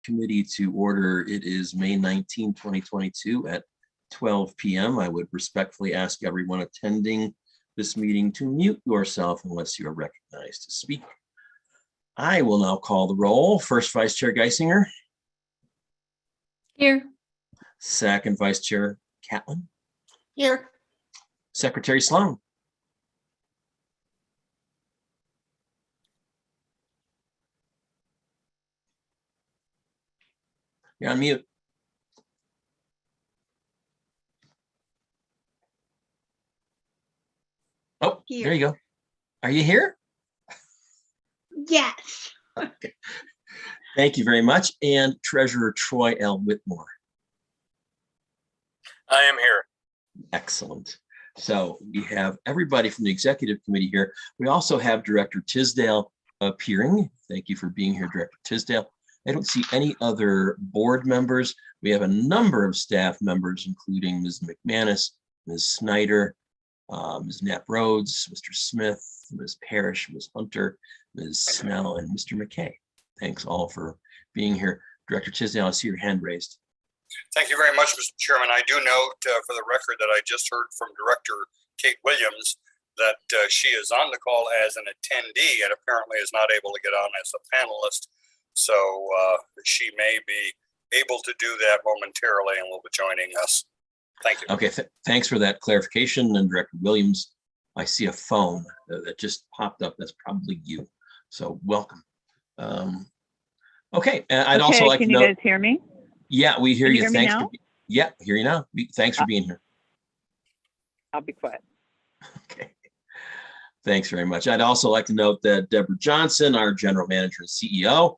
Committee to order. It is May 19, 2022 at 12 p.m. I would respectfully ask everyone attending this meeting to mute yourself unless you are recognized to speak. I will now call the roll. First, Vice Chair Geisinger. Here. Second, Vice Chair Catlin. Here. Secretary Sloan. You're on mute. Oh, Here. there you go. Are you here? Yes. Okay. Thank you very much. And Treasurer Troy L. Whitmore. I am here. Excellent. So we have everybody from the executive committee here. We also have Director Tisdale appearing. Thank you for being here, Director Tisdale. I don't see any other board members. We have a number of staff members, including Ms. McManus, Ms. Snyder, Ms. Knapp Rhodes, Mr. Smith, Ms. Parrish, Ms. Hunter, Ms. Snell, and Mr. McKay. Thanks all for being here. Director Tisdale, I see your hand raised. Thank you very much, Mr. Chairman. I do note for the record that I just heard from Director Kate Williams that she is on the call as an attendee and apparently is not able to get on as a panelist. So she may be able to do that momentarily and will be joining us. Thank you. Okay, thanks for that clarification. And Director Williams, I see a phone that just popped up. That's probably you. So welcome. Okay, and I'd also like to know. Can you guys hear me? Yeah, we hear Can you. you hear me Thanks. now? Yeah, hear you now. Thanks for being here. I'll be quiet. Okay. Thanks very much. I'd also like to note that Deborah Johnson, our General Manager and CEO,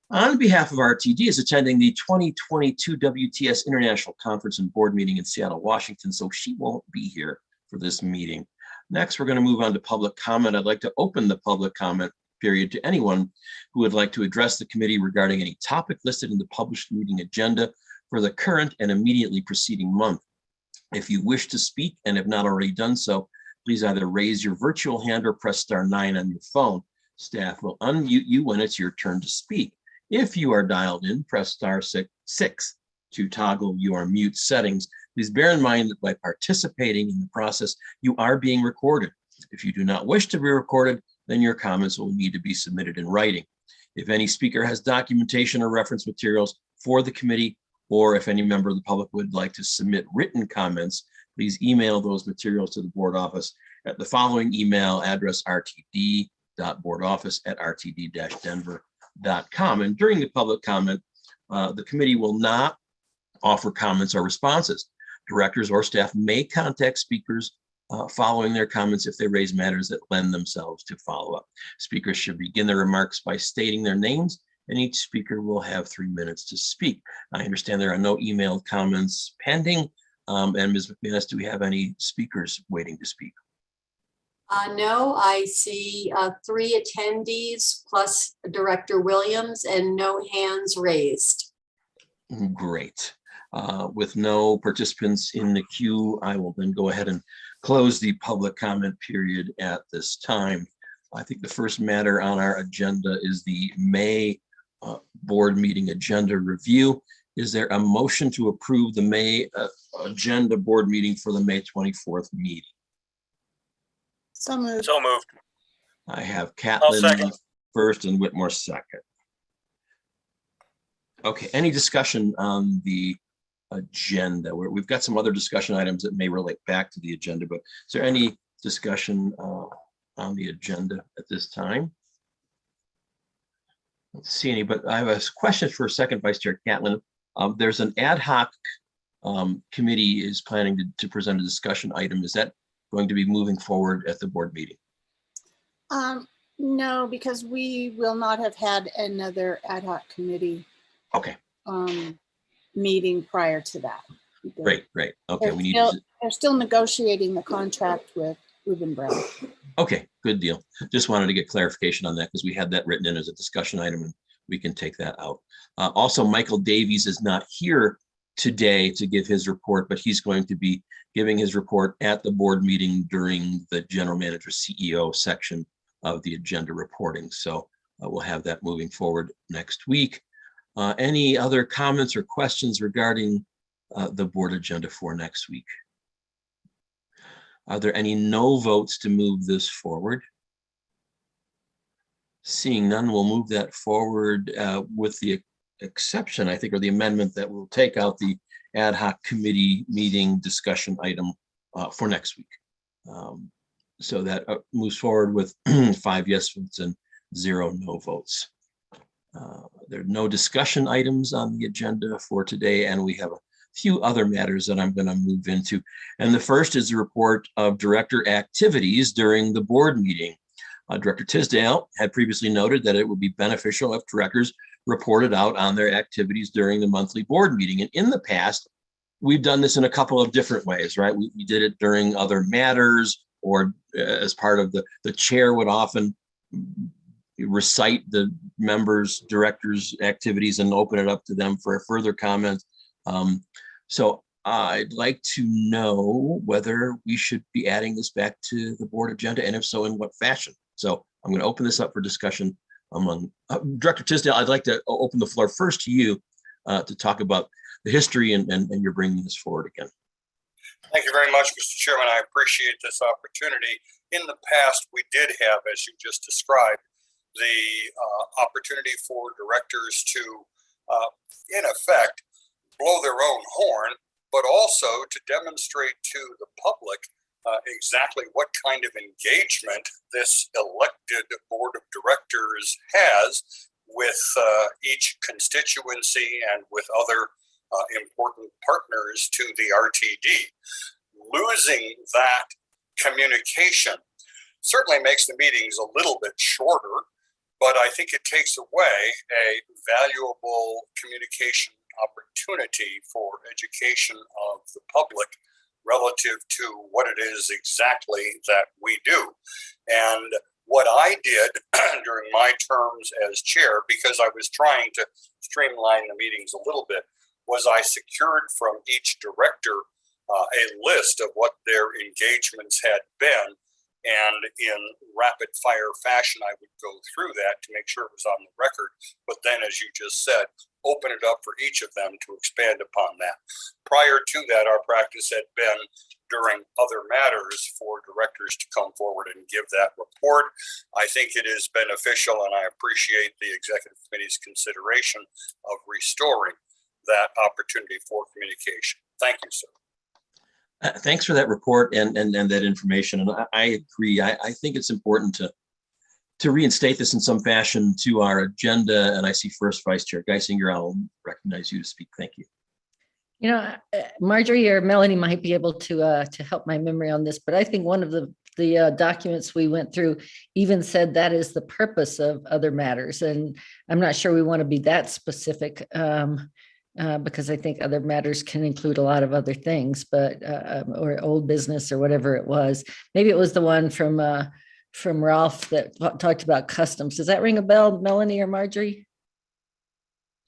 on behalf of RTD, is attending the 2022 WTS International Conference and Board Meeting in Seattle, Washington, so she won't be here for this meeting. Next, we're going to move on to public comment. I'd like to open the public comment period to anyone who would like to address the committee regarding any topic listed in the published meeting agenda for the current and immediately preceding month. If you wish to speak and have not already done so, please either raise your virtual hand or press *9 on your phone. Staff will unmute you when it's your turn to speak. If you are dialed in, press *6 to toggle your mute settings. Please bear in mind that by participating in the process, you are being recorded. If you do not wish to be recorded, then your comments will need to be submitted in writing. If any speaker has documentation or reference materials for the committee, or if any member of the public would like to submit written comments, please email those materials to the board office at the following email address: rtd.boardoffice@rtd-denver.com. And during the public comment, the committee will not offer comments or responses. Directors or staff may contact speakers following their comments if they raise matters that lend themselves to follow-up. Speakers should begin their remarks by stating their names, and each speaker will have 3 minutes to speak. I understand there are no emailed comments pending. And Ms. McManus, do we have any speakers waiting to speak? No, I see 3 attendees plus Director Williams and no hands raised. Great. With no participants in the queue, I will then go ahead and close the public comment period at this time. I think the first matter on our agenda is the May board meeting agenda review. Is there a motion to approve the May agenda board meeting for the May 24th meeting? So moved. So moved. I have I'll Catlin second. first and Whitmore second. Okay, any discussion on the agenda? We've got some other discussion items that may relate back to the agenda, but is there any discussion on the agenda at this time? Let's see any, but I have a question for second Vice Chair Catlin. There's an ad hoc committee is planning to present a discussion item. Is that going to be moving forward at the board meeting? No, because we will not have had another ad hoc committee Okay, meeting prior to that. great. Okay, we need to. They're still negotiating the contract with Reuben Brown. Okay, good deal. Just wanted to get clarification on that because we had that written in as a discussion item and we can take that out. Also, Michael Davies is not here today to give his report, but he's going to be giving his report at the board meeting during the general manager CEO section of the agenda reporting. So we'll have that moving forward next week. Any other comments or questions regarding the board agenda for next week? Are there any no votes to move this forward? Seeing none, we'll move that forward with the exception, I think, or the amendment that will take out the ad hoc committee meeting discussion item for next week. So that moves forward with 5 yes votes and 0 no votes. There are no discussion items on the agenda for today, and we have a few other matters that I'm going to move into. And the first is the report of director activities during the board meeting. Director Tisdale had previously noted that it would be beneficial if directors reported out on their activities during the monthly board meeting. And in the past, we've done this in a couple of different ways, right? We did it during other matters, or as part of the chair would often recite the members, directors' activities and open it up to them for further comment. So I'd like to know whether we should be adding this back to the board agenda, and if so, in what fashion. So I'm going to open this up for discussion among Director Tisdale. I'd like to open the floor first to you to talk about the history and you're bringing this forward again. Thank you very much, Mr. Chairman. I appreciate this opportunity. In the past, we did have, as you just described, the opportunity for directors to, in effect, blow their own horn, but also to demonstrate to the public exactly what kind of engagement this elected board of directors has with each constituency and with other important partners to the RTD. Losing that communication certainly makes the meetings a little bit shorter, but I think it takes away a valuable communication opportunity for education of the public relative to what it is exactly that we do. And what I did during my terms as chair, because I was trying to streamline the meetings a little bit, was I secured from each director a list of what their engagements had been. And in rapid fire fashion, I would go through that to make sure it was on the record. But then, as you just said, open it up for each of them to expand upon that. Prior to that, our practice had been during other matters for directors to come forward and give that report. I think it is beneficial, and I appreciate the executive committee's consideration of restoring that opportunity for communication. Thank you, sir. Thanks for that report and that information. And I agree. I think it's important to reinstate this in some fashion to our agenda. And I see first Vice Chair Geisinger. I'll recognize you to speak. Thank you. You know, Marjorie or Melanie might be able to help my memory on this, but I think one of the documents we went through even said that is the purpose of other matters. And I'm not sure we want to be that specific. Because I think other matters can include a lot of other things, but or old business or whatever it was. Maybe it was the one from Ralph that talked about customs. Does that ring a bell, Melanie or Marjorie?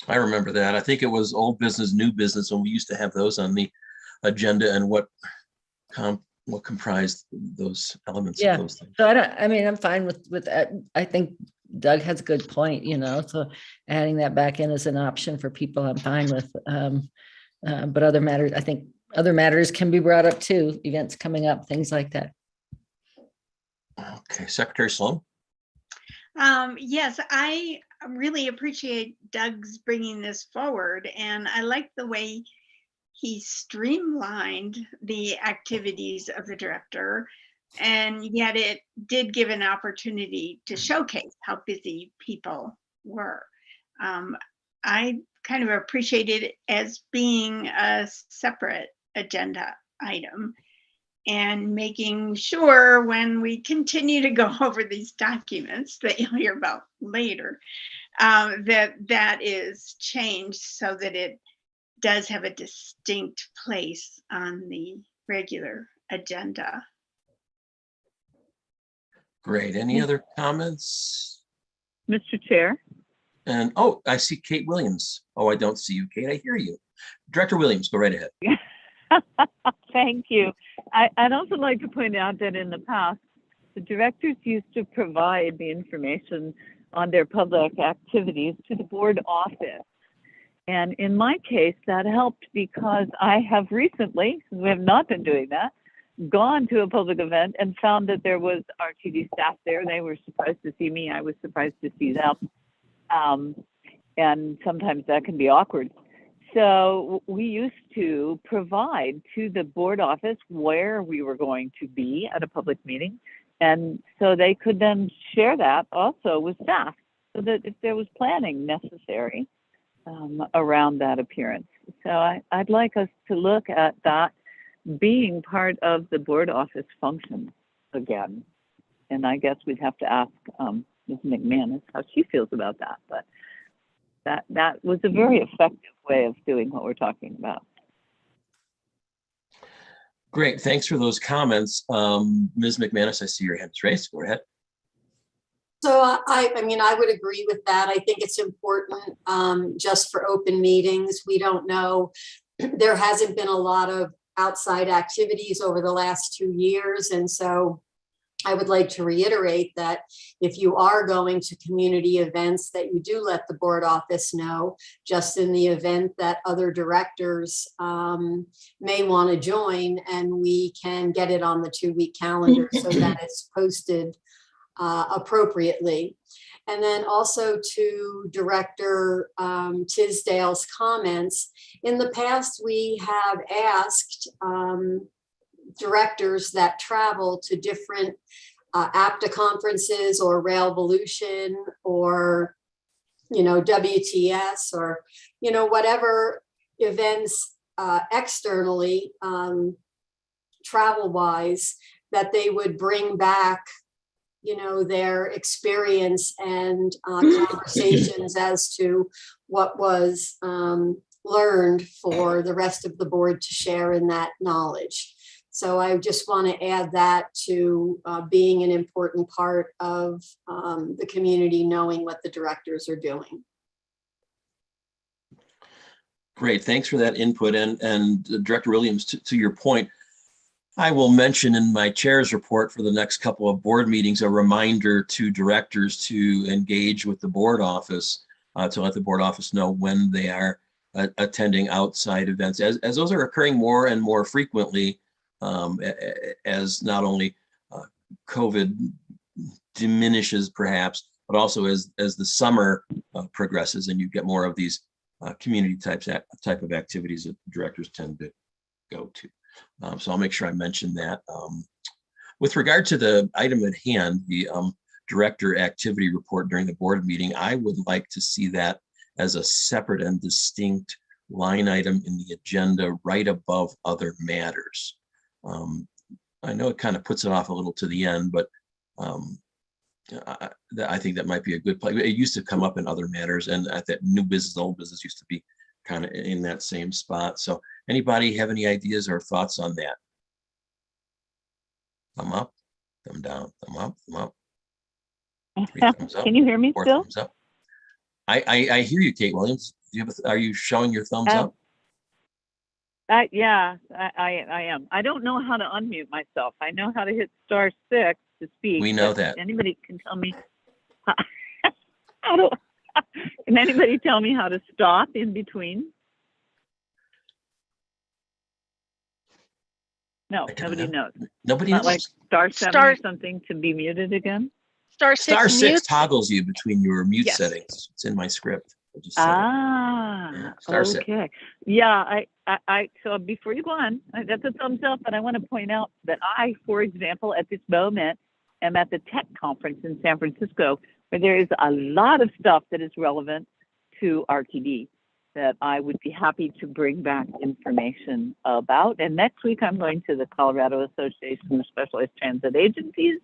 I remember that. I think it was old business, new business, when we used to have those on the agenda, and what comprised those elements of those things. So I'm fine with that. I think Doug has a good point, so adding that back in as an option for people, I'm fine with. But other matters, I think other matters can be brought up too, events coming up, things like that. Okay, Secretary Sloan. Yes, I really appreciate Doug's bringing this forward, and I like the way he streamlined the activities of the director, and yet it did give an opportunity to showcase how busy people were. I kind of appreciate it as being a separate agenda item, and making sure when we continue to go over these documents that you'll hear about later, that is changed so that it does have a distinct place on the regular agenda. Great. Any other comments? Mr. Chair. And I see Kate Williams. I don't see you, Kate. I hear you. Director Williams, go right ahead. Thank you. I'd also like to point out that in the past, the directors used to provide the information on their public activities to the board office. And in my case, that helped because I have recently, since we have not been doing that, gone to a public event and found that there was RTD staff there. They were surprised to see me. I was surprised to see them. And sometimes that can be awkward. So we used to provide to the board office where we were going to be at a public meeting. And so they could then share that also with staff so that if there was planning necessary around that appearance. So I'd like us to look at that being part of the board office function again. And I guess we'd have to ask Ms. McManus how she feels about that. But that was a very effective way of doing what we're talking about. Great, thanks for those comments. Ms. McManus, I see your hand is raised. Go ahead. So I mean, I would agree with that. I think it's important just for open meetings. We don't know, there hasn't been a lot of outside activities over the last 2 years. And so I would like to reiterate that if you are going to community events, that you do let the board office know, just in the event that other directors may want to join, and we can get it on the 2-week calendar so that it's posted appropriately. And then also to Director Tisdale's comments, in the past, we have asked directors that travel to different APTA conferences or Railvolution or, WTS or, whatever events externally, travel-wise, that they would bring back their experience and conversations as to what was learned for the rest of the board to share in that knowledge. So I just want to add that to being an important part of the community, knowing what the directors are doing. Great, thanks for that input. And Director Williams, to your point, I will mention in my chair's report for the next couple of board meetings, a reminder to directors to engage with the board office, to let the board office know when they are attending outside events, as those are occurring more and more frequently, as not only COVID diminishes perhaps, but also as the summer progresses and you get more of these community type of activities that directors tend to go to. So I'll make sure I mention that. With regard to the item at hand, the director activity report during the board meeting, I would like to see that as a separate and distinct line item in the agenda right above other matters. I know it kind of puts it off a little to the end, but I think that might be a good place. It used to come up in other matters, and I think new business, old business used to be kind of in that same spot. So anybody have any ideas or thoughts on that? Thumb up, thumb down, thumb up, thumb up. 3 thumbs up. Can you hear me 4 still? thumbs up. I hear you, Kate Williams. Do you have are you showing your thumbs up? Yeah, I am. I don't know how to unmute myself. I know how to hit *6 to speak. We know that. Anybody can tell me how to, can anybody tell me how to stop in between? No, nobody knows. Nobody Not knows. like *7 or something to be muted again? *6 mute. toggles you between your mute Yes. settings. It's in my script. I just said it. Yeah, *6. Okay. Yeah, I so before you go on, that's a thumbs up, but I want to point out that I, for example, at this moment, am at the tech conference in San Francisco, where there is a lot of stuff that is relevant to RTD that I would be happy to bring back information about. And next week, I'm going to the Colorado Association of Specialized Transit Agencies,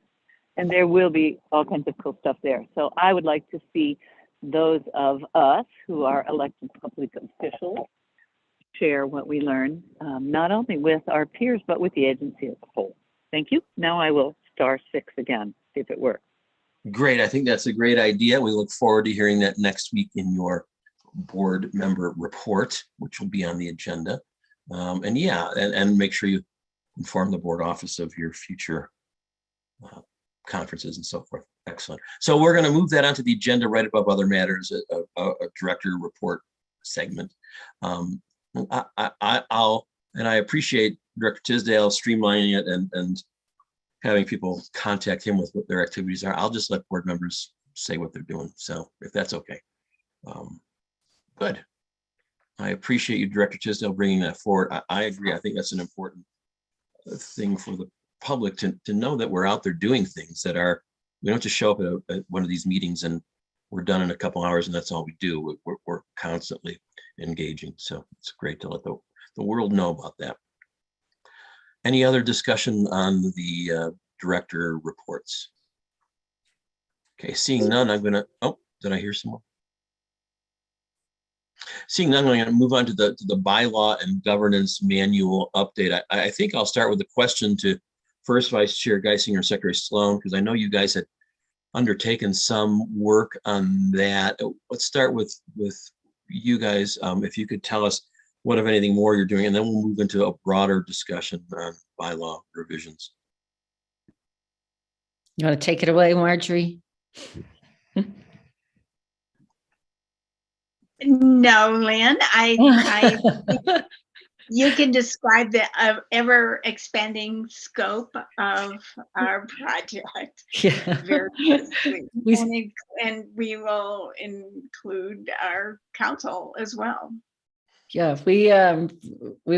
and there will be all kinds of cool stuff there. So I would like to see those of us who are elected public officials share what we learn, not only with our peers, but with the agency as a whole. Thank you. Now I will *6 again, see if it works. Great. I think that's a great idea. We look forward to hearing that next week in your board member report, which will be on the agenda. And yeah, and make sure you inform the board office of your future conferences and so forth. Excellent. So we're going to move that onto the agenda right above other matters, a director report segment. I appreciate Director Tisdale streamlining it and having people contact him with what their activities are. I'll just let board members say what they're doing. So if that's okay. Good. I appreciate you, Director Tisdale, bringing that forward. I agree. I think that's an important thing for the public to know that we're out there doing things that are, we don't just show up at one of these meetings and we're done in a couple hours and that's all we do. We're constantly engaging. So it's great to let the world know about that. Any other discussion on the director reports? Okay, seeing none, I'm gonna, oh, did I hear some more? Seeing none, I'm going to move on to the bylaw and governance manual update. I think I'll start with a question to first Vice Chair Geisinger, Secretary Sloan, because I know you guys had undertaken some work on that. Let's start with you guys. If you could tell us what, if anything, more you're doing, and then we'll move into a broader discussion on bylaw revisions. You want to take it away, Marjorie? No, Lynn, you can describe the ever expanding scope of our project Yeah. very quickly. And we will include our council as well. Yeah, we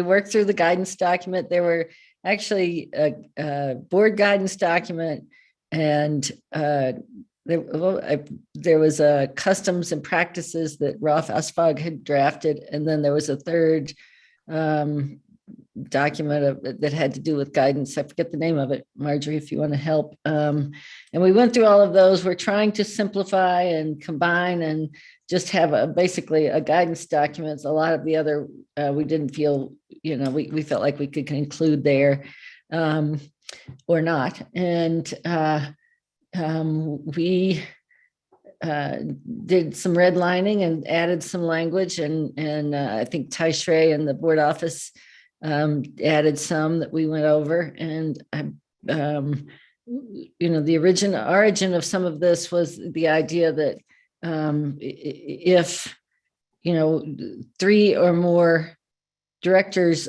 worked through the guidance document. There were actually a board guidance document, and there was a customs and practices that Rolf Asfog had drafted, and then there was a third document that had to do with guidance. I forget the name of it, Marjorie, if you want to help. And we went through all of those. We're trying to simplify and combine and just have basically a guidance document. A lot of the other, we didn't feel, we felt like we could include there or not. And we did some redlining and added some language, and I think Ty Shrey and the board office added some that we went over. And the origin of some of this was the idea that if 3 or more directors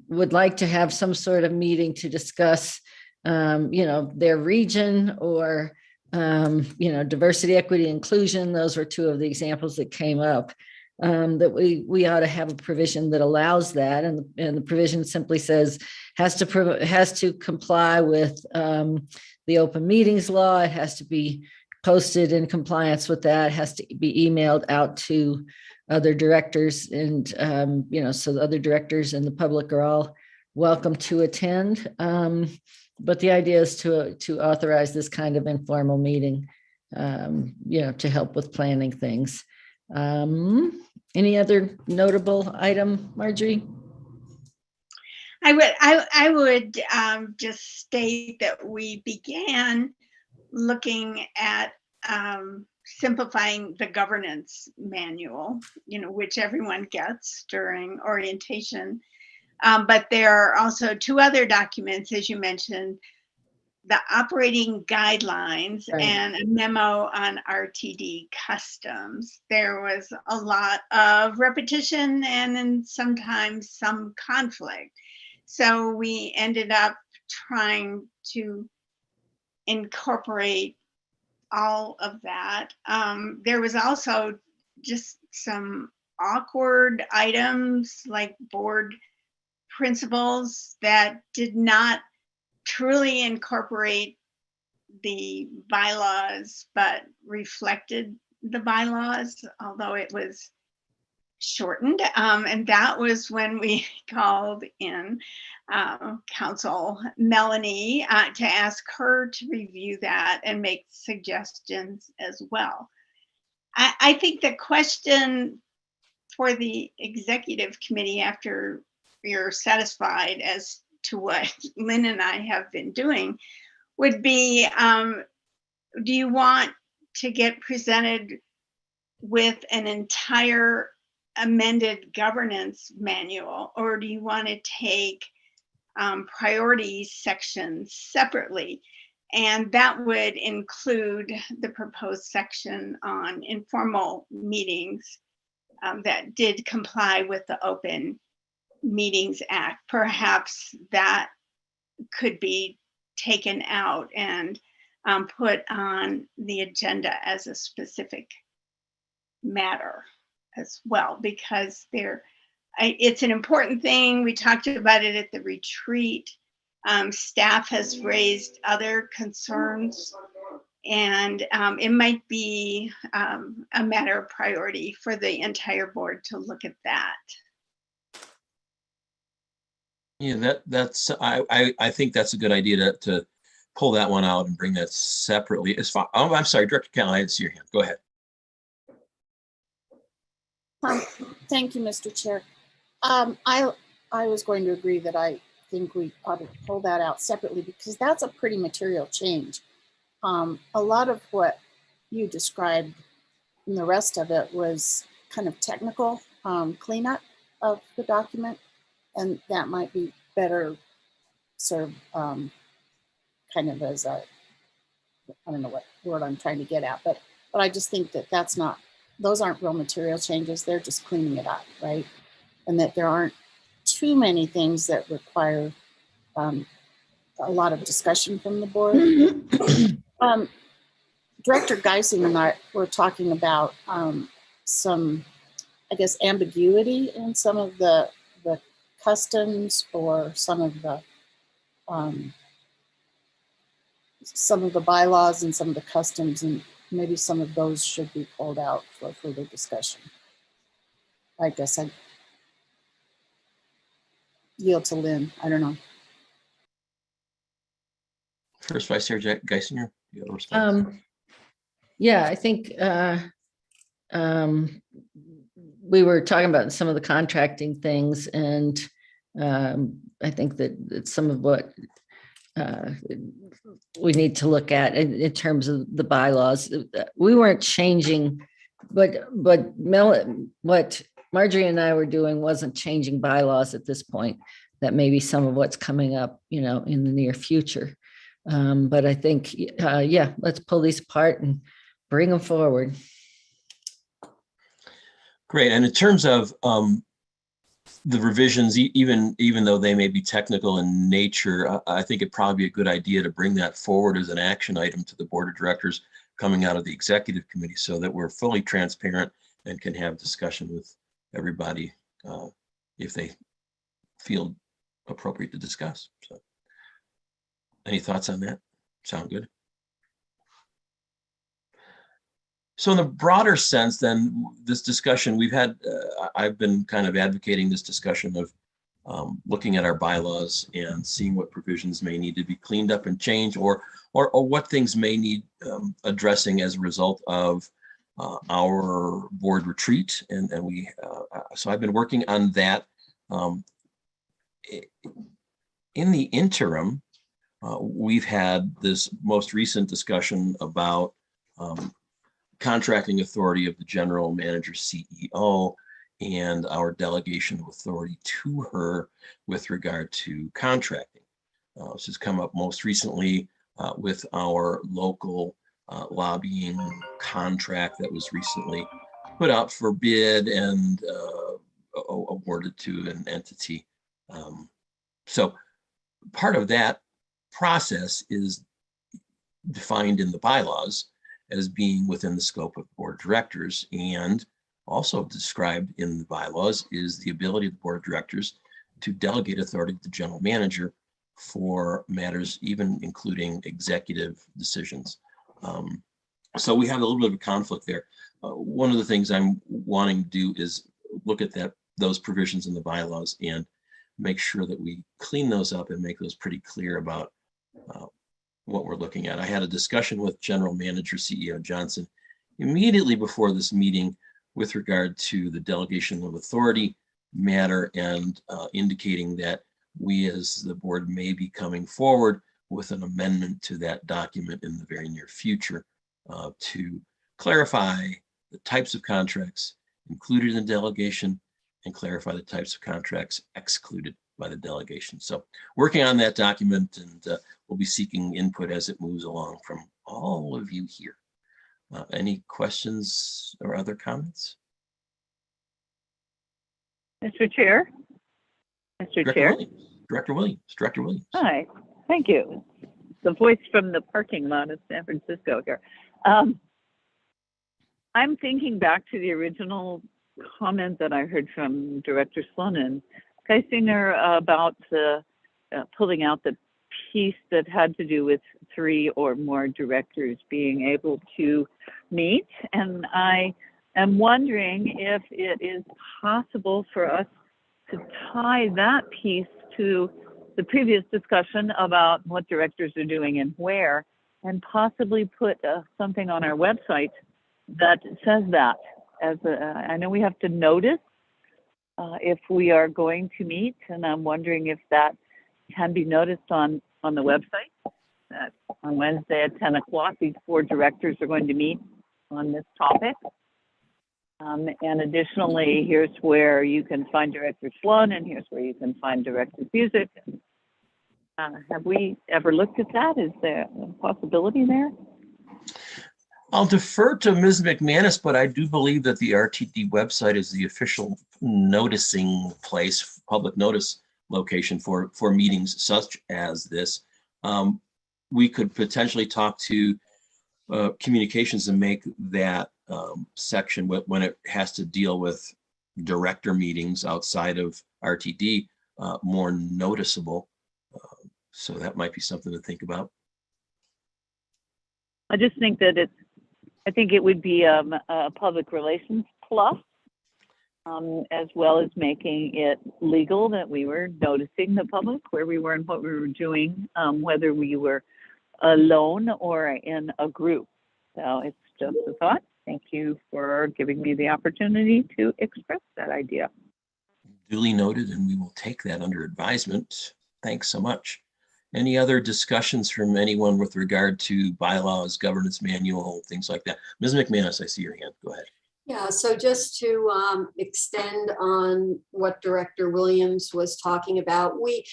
would like to have some sort of meeting to discuss their region or diversity, equity, inclusion. Those were 2 of the examples that came up. That we ought to have a provision that allows that, and the provision simply says has to comply with the open meetings law. It has to be posted in compliance with that. It has to be emailed out to other directors, and so the other directors and the public are all welcome to attend. But the idea is to authorize this kind of informal meeting, to help with planning things. Any other notable item, Marjorie? I would just state that we began looking at simplifying the governance manual, which everyone gets during orientation. But there are also 2 other documents, as you mentioned, the operating guidelines, right, and a memo on RTD customs. There was a lot of repetition and then sometimes some conflict. So we ended up trying to incorporate all of that. There was also just some awkward items like board principles that did not truly incorporate the bylaws, but reflected the bylaws, although it was shortened. And that was when we called in Council Melanie to ask her to review that and make suggestions as well. I think the question for the executive committee, after you're satisfied as to what Lynn and I have been doing, would be, do you want to get presented with an entire amended governance manual, or do you want to take priorities sections separately? And that would include the proposed section on informal meetings that did comply with the Open Meetings Act. Perhaps that could be taken out and put on the agenda as a specific matter as well, because it's an important thing. We talked about it at the retreat. Staff has raised other concerns, and it might be a matter of priority for the entire board to look at that. Yeah, I think that's a good idea to pull that one out and bring that separately. As far, oh, I'm sorry, Director Cal, I didn't see your hand. Go ahead. Thank you, Mr. Chair. I was going to agree that I think we ought to pull that out separately because that's a pretty material change. A lot of what you described and the rest of it was kind of technical cleanup of the document, and that might be better served kind of as a, I don't know what word I'm trying to get at, but I just think that those aren't real material changes. They're just cleaning it up, right? And that there aren't too many things that require a lot of discussion from the board. Director Geising and I were talking about some, I guess, ambiguity in some of the customs or some of the bylaws and some of the customs, and maybe some of those should be pulled out for further discussion. I guess I yield to Lynn. I don't know. First Vice Chair Geisinger, you have a response? Yeah, I think we were talking about some of the contracting things, and I think that some of what we need to look at in terms of the bylaws, we weren't changing, but what Marjorie and I were doing wasn't changing bylaws at this point. That may be some of what's coming up, in the near future. But I think, yeah, let's pull these apart and bring them forward. Great. And in terms of the revisions, even though they may be technical in nature, I think it'd probably be a good idea to bring that forward as an action item to the Board of Directors coming out of the Executive Committee, so that we're fully transparent and can have discussion with everybody if they feel appropriate to discuss. So, any thoughts on that? Sound good? So in the broader sense, then, this discussion we've had, I've been kind of advocating this discussion of looking at our bylaws and seeing what provisions may need to be cleaned up and changed, or what things may need addressing as a result of our board retreat. And so I've been working on that. In the interim, we've had this most recent discussion about contracting authority of the general manager CEO and our delegation of authority to her with regard to contracting. This has come up most recently with our local lobbying contract that was recently put out for bid and awarded to an entity. So part of that process is defined in the bylaws as being within the scope of the Board of Directors, and also described in the bylaws is the ability of the Board of Directors to delegate authority to the general manager for matters even including executive decisions. So we have a little bit of a conflict there. One of the things I'm wanting to do is look at those provisions in the bylaws and make sure that we clean those up and make those pretty clear about what we're looking at. I had a discussion with General Manager CEO Johnson immediately before this meeting with regard to the delegation of authority matter, and indicating that we as the board may be coming forward with an amendment to that document in the very near future to clarify the types of contracts included in the delegation and clarify the types of contracts excluded by the delegation. So working on that document, and we'll be seeking input as it moves along from all of you here. Any questions or other comments? Mr. Chair? Mr. Director Chair? Williams. Director Williams. Director Williams. Hi, thank you. The voice from the parking lot of San Francisco here. I'm thinking back to the original comment that I heard from Director Sloan and Geisinger about pulling out the piece that had to do with 3 or more directors being able to meet. And I am wondering if it is possible for us to tie that piece to the previous discussion about what directors are doing and where, and possibly put something on our website that says that. I know we have to notice if we are going to meet, and I'm wondering if that can be noticed on the website. That on Wednesday at 10 o'clock, these 4 directors are going to meet on this topic. And additionally, here's where you can find Director Sloan, and here's where you can find Director Busick. Have we ever looked at that? Is there a possibility there? I'll defer to Ms. McManus, but I do believe that the RTD website is the official noticing place, public notice location for meetings such as this. We could potentially talk to communications and make that section when it has to deal with director meetings outside of RTD more noticeable. So that might be something to think about. I just think that I think it would be a public relations plus, as well as making it legal that we were noticing the public where we were and what we were doing, whether we were alone or in a group. So it's just a thought. Thank you for giving me the opportunity to express that idea. Duly noted, and we will take that under advisement. Thanks so much. Any other discussions from anyone with regard to bylaws, governance manual, things like that? Ms. McManus, I see your hand. Go ahead. Yeah, so just to extend on what Director Williams was talking about, we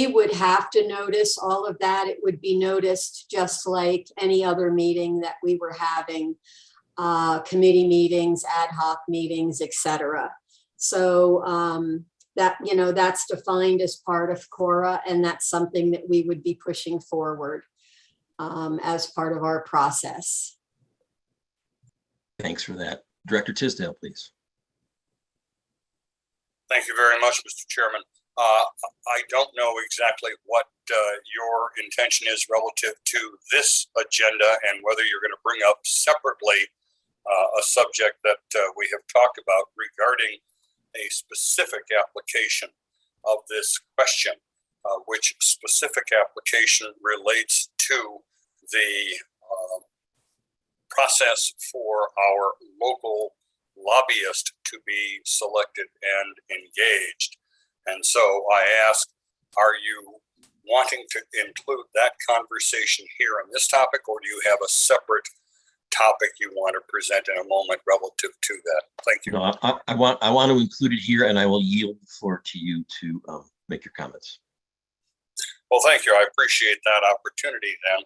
would have to notice all of that. It would be noticed just like any other meeting that we were having, committee meetings, ad hoc meetings, etc. So that's defined as part of CORA, and that's something that we would be pushing forward as part of our process. Thanks for that. Director Tisdale, please. Thank you very much, Mr. Chairman. I don't know exactly what your intention is relative to this agenda and whether you're going to bring up separately a subject that we have talked about regarding a specific application of this question, which specific application relates to the process for our local lobbyist to be selected and engaged. And so I ask, are you wanting to include that conversation here on this topic, or do you have a separate topic you want to present in a moment relative to that? Thank you. No, I want to include it here, and I will yield the floor to you to make your comments. Well, thank you. I appreciate that opportunity then.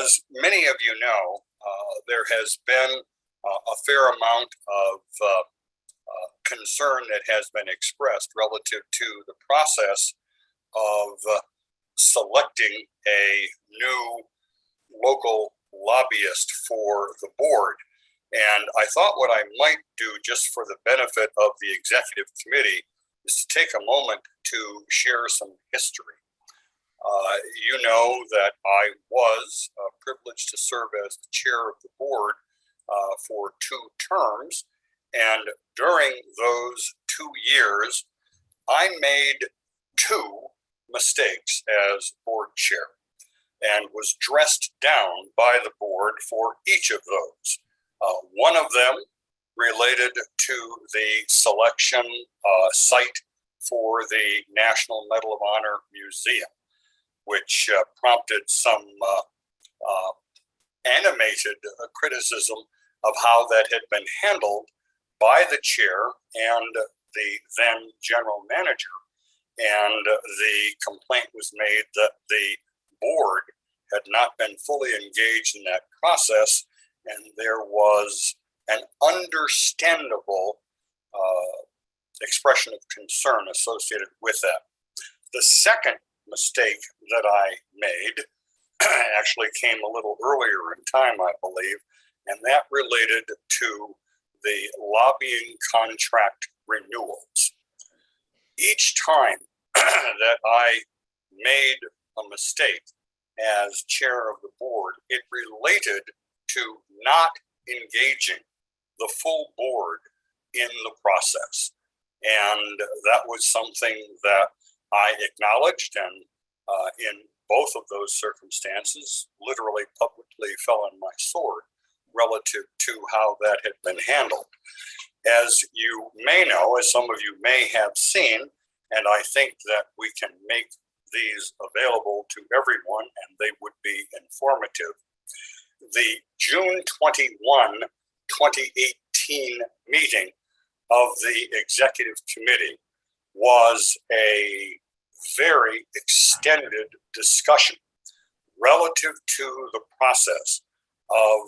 As many of you know, there has been a fair amount of concern that has been expressed relative to the process of selecting a new local lobbyist for the board. And I thought what I might do, just for the benefit of the executive committee, is to take a moment to share some history. You know that I was privileged to serve as the chair of the board for 2 terms. And during those 2 years, I made 2 mistakes as board chair and was dressed down by the board for each of those. One of them related to the selection site for the National Medal of Honor Museum, which prompted some animated criticism of how that had been handled by the chair and the then general manager. And the complaint was made that the board had not been fully engaged in that process, and there was an understandable expression of concern associated with that. The second mistake that I made actually came a little earlier in time, I believe, and that related to the lobbying contract renewals. Each time that I made a mistake as chair of the board, it related to not engaging the full board in the process. And that was something that I acknowledged, and in both of those circumstances, literally publicly fell on my sword relative to how that had been handled. As you may know, as some of you may have seen, and I think that we can make these available to everyone and they would be informative, the June 21, 2018 meeting of the executive committee was a very extended discussion relative to the process of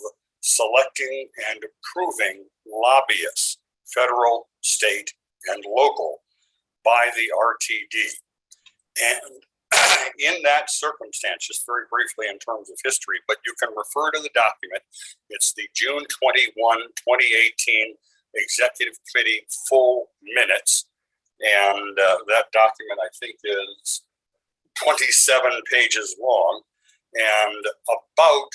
selecting and approving lobbyists, federal, state, and local, by the RTD. And in that circumstance, just very briefly in terms of history, but you can refer to the document. It's the June 21, 2018 Executive Committee full minutes. And that document, I think, is 27 pages long. And about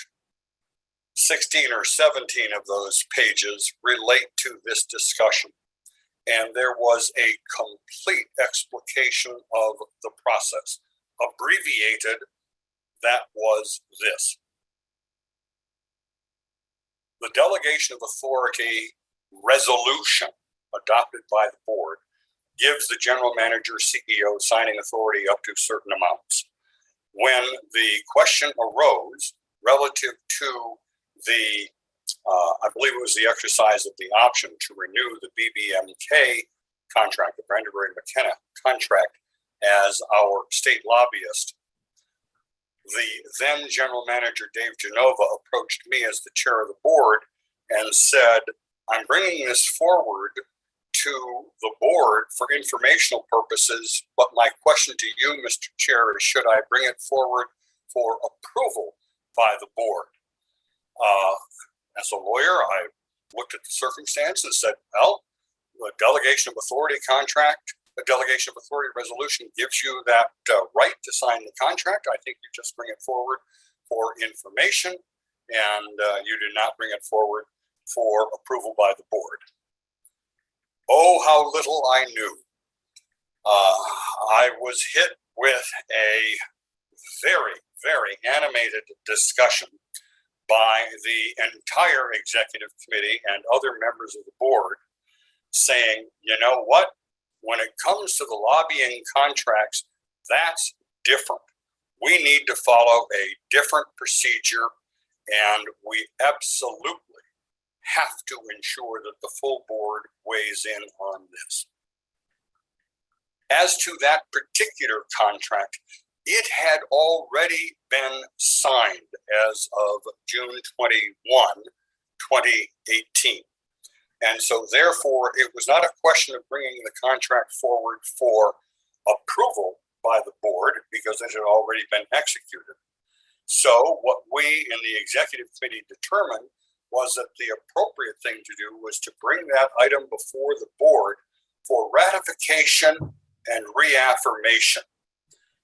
16 or 17 of those pages relate to this discussion. And there was a complete explication of the process. Abbreviated, that was this. The delegation of authority resolution adopted by the board gives the general manager, CEO signing authority up to certain amounts. When the question arose relative to the I believe it was the exercise of the option to renew the BBMK contract, the Brandenburg McKenna contract, as our state lobbyist. The then general manager, Dave Genova, approached me as the chair of the board and said, I'm bringing this forward to the board for informational purposes, but my question to you, Mr. Chair, is should I bring it forward for approval by the board? As a lawyer, I looked at the circumstance and said, well, the delegation of authority contract, the delegation of authority resolution gives you that right to sign the contract. I think you just bring it forward for information and you do not bring it forward for approval by the board. Oh, how little I knew. I was hit with a very, very animated discussion by the entire executive committee and other members of the board saying, you know what, when it comes to the lobbying contracts, that's different. We need to follow a different procedure, and we absolutely have to ensure that the full board weighs in on this. As to that particular contract, it had already been signed as of June 21, 2018. And so therefore, it was not a question of bringing the contract forward for approval by the board because it had already been executed. So what we in the executive committee determined was that the appropriate thing to do was to bring that item before the board for ratification and reaffirmation.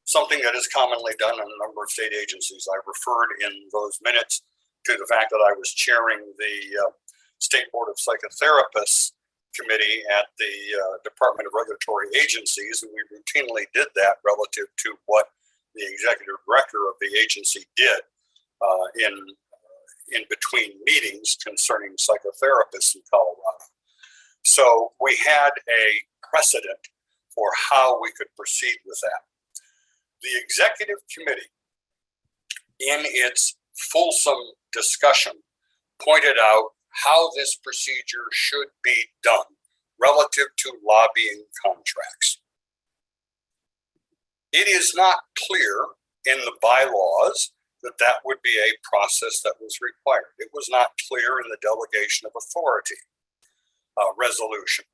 Something that is commonly done in a number of state agencies. I referred in those minutes to the fact that I was chairing the State Board of Psychotherapists Committee at the Department of Regulatory Agencies, and we routinely did that relative to what the executive director of the agency did in between meetings concerning psychotherapists in Colorado. So we had a precedent for how we could proceed with that. The executive committee, in its fulsome discussion, pointed out how this procedure should be done relative to lobbying contracts. It is not clear in the bylaws that that would be a process that was required. It was not clear in the delegation of authority resolution.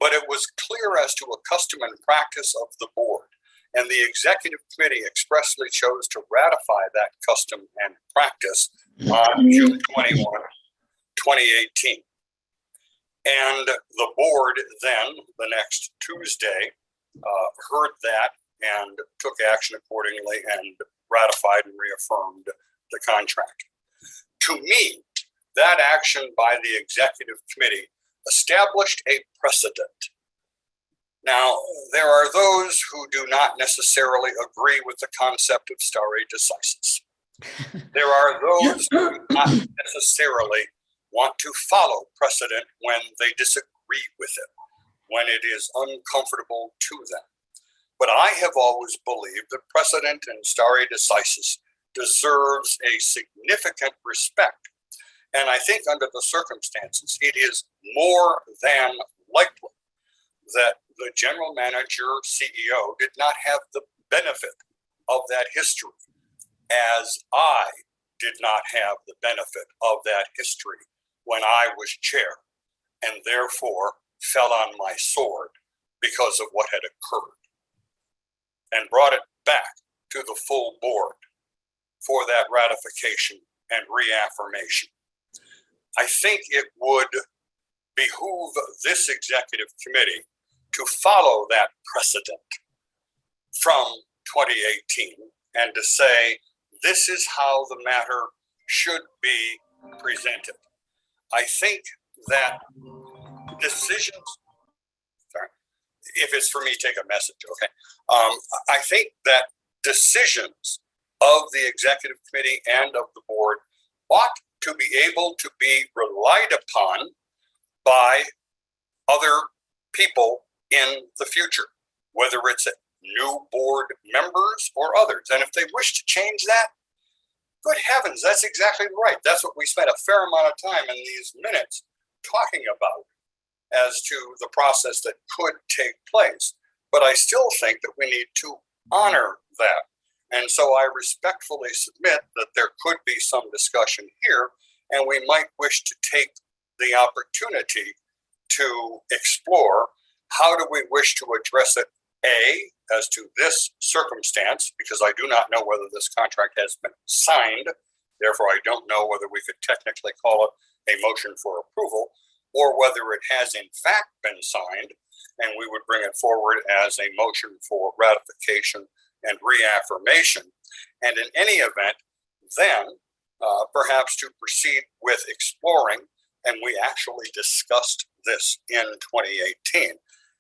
but it was clear as to a custom and practice of the board, and the executive committee expressly chose to ratify that custom and practice on June 21, 2018. And the board then, the next Tuesday, heard that and took action accordingly and ratified and reaffirmed the contract. To me, that action by the executive committee established a precedent. Now, there are those who do not necessarily agree with the concept of stare decisis. There are those who do not necessarily want to follow precedent when they disagree with it, when it is uncomfortable to them. But I have always believed that precedent and stare decisis deserves a significant respect. And I think under the circumstances, it is more than likely that the general manager, CEO, did not have the benefit of that history, as I did not have the benefit of that history when I was chair, and therefore fell on my sword because of what had occurred, and brought it back to the full board for that ratification and reaffirmation. I think it would behoove this executive committee to follow that precedent from 2018 and to say, this is how the matter should be presented. I think that decisions, sorry, if it's for me, take a message, okay? I think that decisions of the executive committee and of the board ought to be able to be relied upon by other people in the future, whether it's new board members or others. And if they wish to change that, good heavens, that's exactly right. That's what we spent a fair amount of time in these minutes talking about as to the process that could take place. But I still think that we need to honor that. And so I respectfully submit that there could be some discussion here, and we might wish to take the opportunity to explore how do we wish to address it, A, as to this circumstance, because I do not know whether this contract has been signed. Therefore, I don't know whether we could technically call it a motion for approval, or whether it has in fact been signed, and we would bring it forward as a motion for ratification and reaffirmation. And in any event, then perhaps to proceed with exploring, and we actually discussed this in 2018,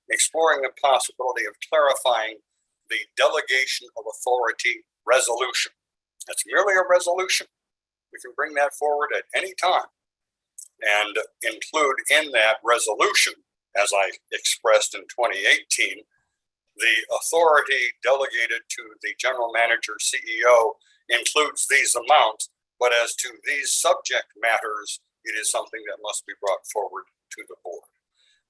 exploring the possibility of clarifying the delegation of authority resolution. It's merely a resolution. We can bring that forward at any time and include in that resolution, as I expressed in 2018, the authority delegated to the general manager CEO includes these amounts, but as to these subject matters, it is something that must be brought forward to the board.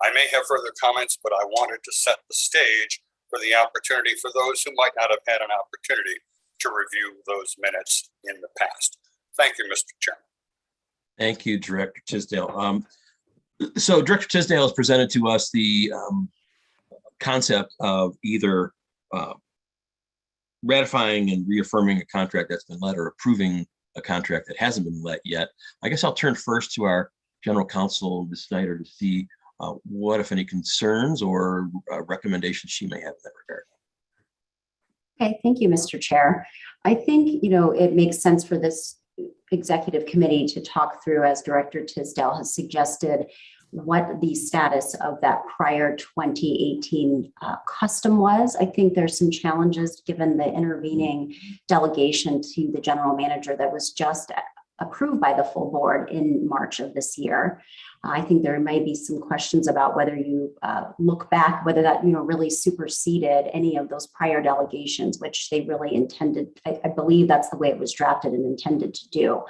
I may have further comments, but I wanted to set the stage for the opportunity for those who might not have had an opportunity to review those minutes in the past. Thank you, Mr. Chairman. Thank you, Director Tisdale. So Director Tisdale has presented to us the concept of either ratifying and reaffirming a contract that's been let or approving a contract that hasn't been let yet. I guess I'll turn first to our General Counsel, Ms. Snyder, to see what, if any, concerns or recommendations she may have in that regard. Okay, thank you, Mr. Chair. I think, it makes sense for this executive committee to talk through, as Director Tisdale has suggested, what the status of that prior 2018 custom was. I think there's some challenges given the intervening delegation to the general manager that was just approved by the full board in March of this year. I think there may be some questions about whether you look back, whether that really superseded any of those prior delegations, which they really intended. I believe that's the way it was drafted and intended to do.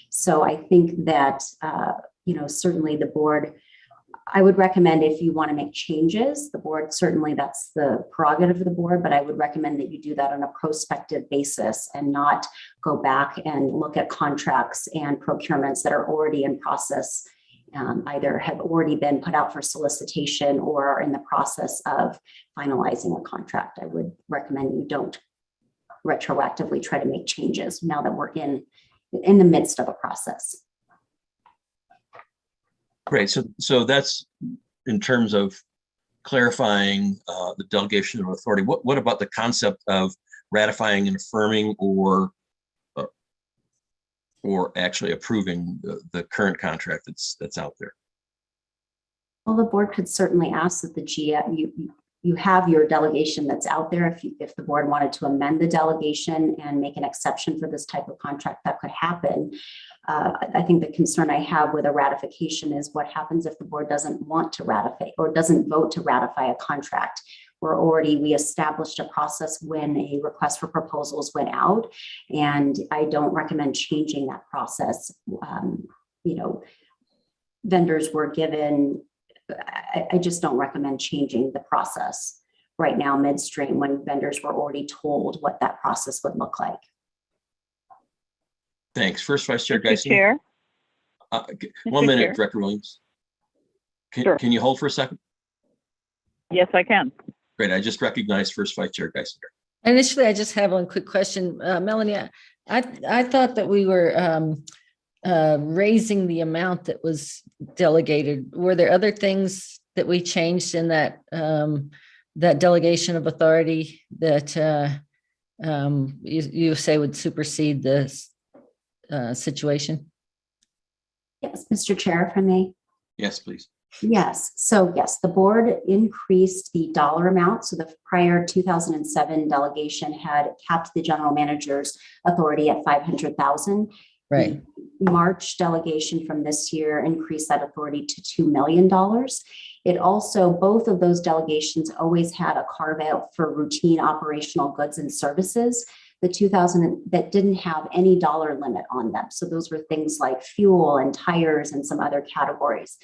So I think that certainly the board, I would recommend, if you want to make changes, the board, certainly that's the prerogative of the board, but I would recommend that you do that on a prospective basis and not go back and look at contracts and procurements that are already in process either have already been put out for solicitation or are in the process of finalizing a contract. I would recommend you don't retroactively try to make changes now that we're in the midst of a process. Great. So that's in terms of clarifying the delegation of authority. What about the concept of ratifying and affirming or actually approving the current contract that's out there? Well, the board could certainly ask that the GM, you have your delegation that's out there. If the board wanted to amend the delegation and make an exception for this type of contract, that could happen. I think the concern I have with a ratification is what happens if the board doesn't want to ratify or doesn't vote to ratify a contract. We established a process when a request for proposals went out, and I don't recommend changing that process. Vendors were given, I just don't recommend changing the process right now midstream when vendors were already told what that process would look like. Thanks. First Vice Chair Mr. Geisinger. Chair? 1 minute, Chair? Director Williams. Sure. Can you hold for a second? Yes, I can. Great. I just recognized First Vice Chair Geisinger. Initially, I just have one quick question. Melanie, I thought that we were raising the amount that was delegated. Were there other things that we changed in that that delegation of authority that you say would supersede this situation? Yes, Mr. Chair, if I may. Yes, please. Yes. So yes, the board increased the dollar amount. So the prior 2007 delegation had capped the general manager's authority at 500,000. Right. The March delegation from this year increased that authority to $2 million. It also, both of those delegations always had a carve out for routine operational goods and services. The 2000 that didn't have any dollar limit on them. So those were things like fuel and tires and some other categories.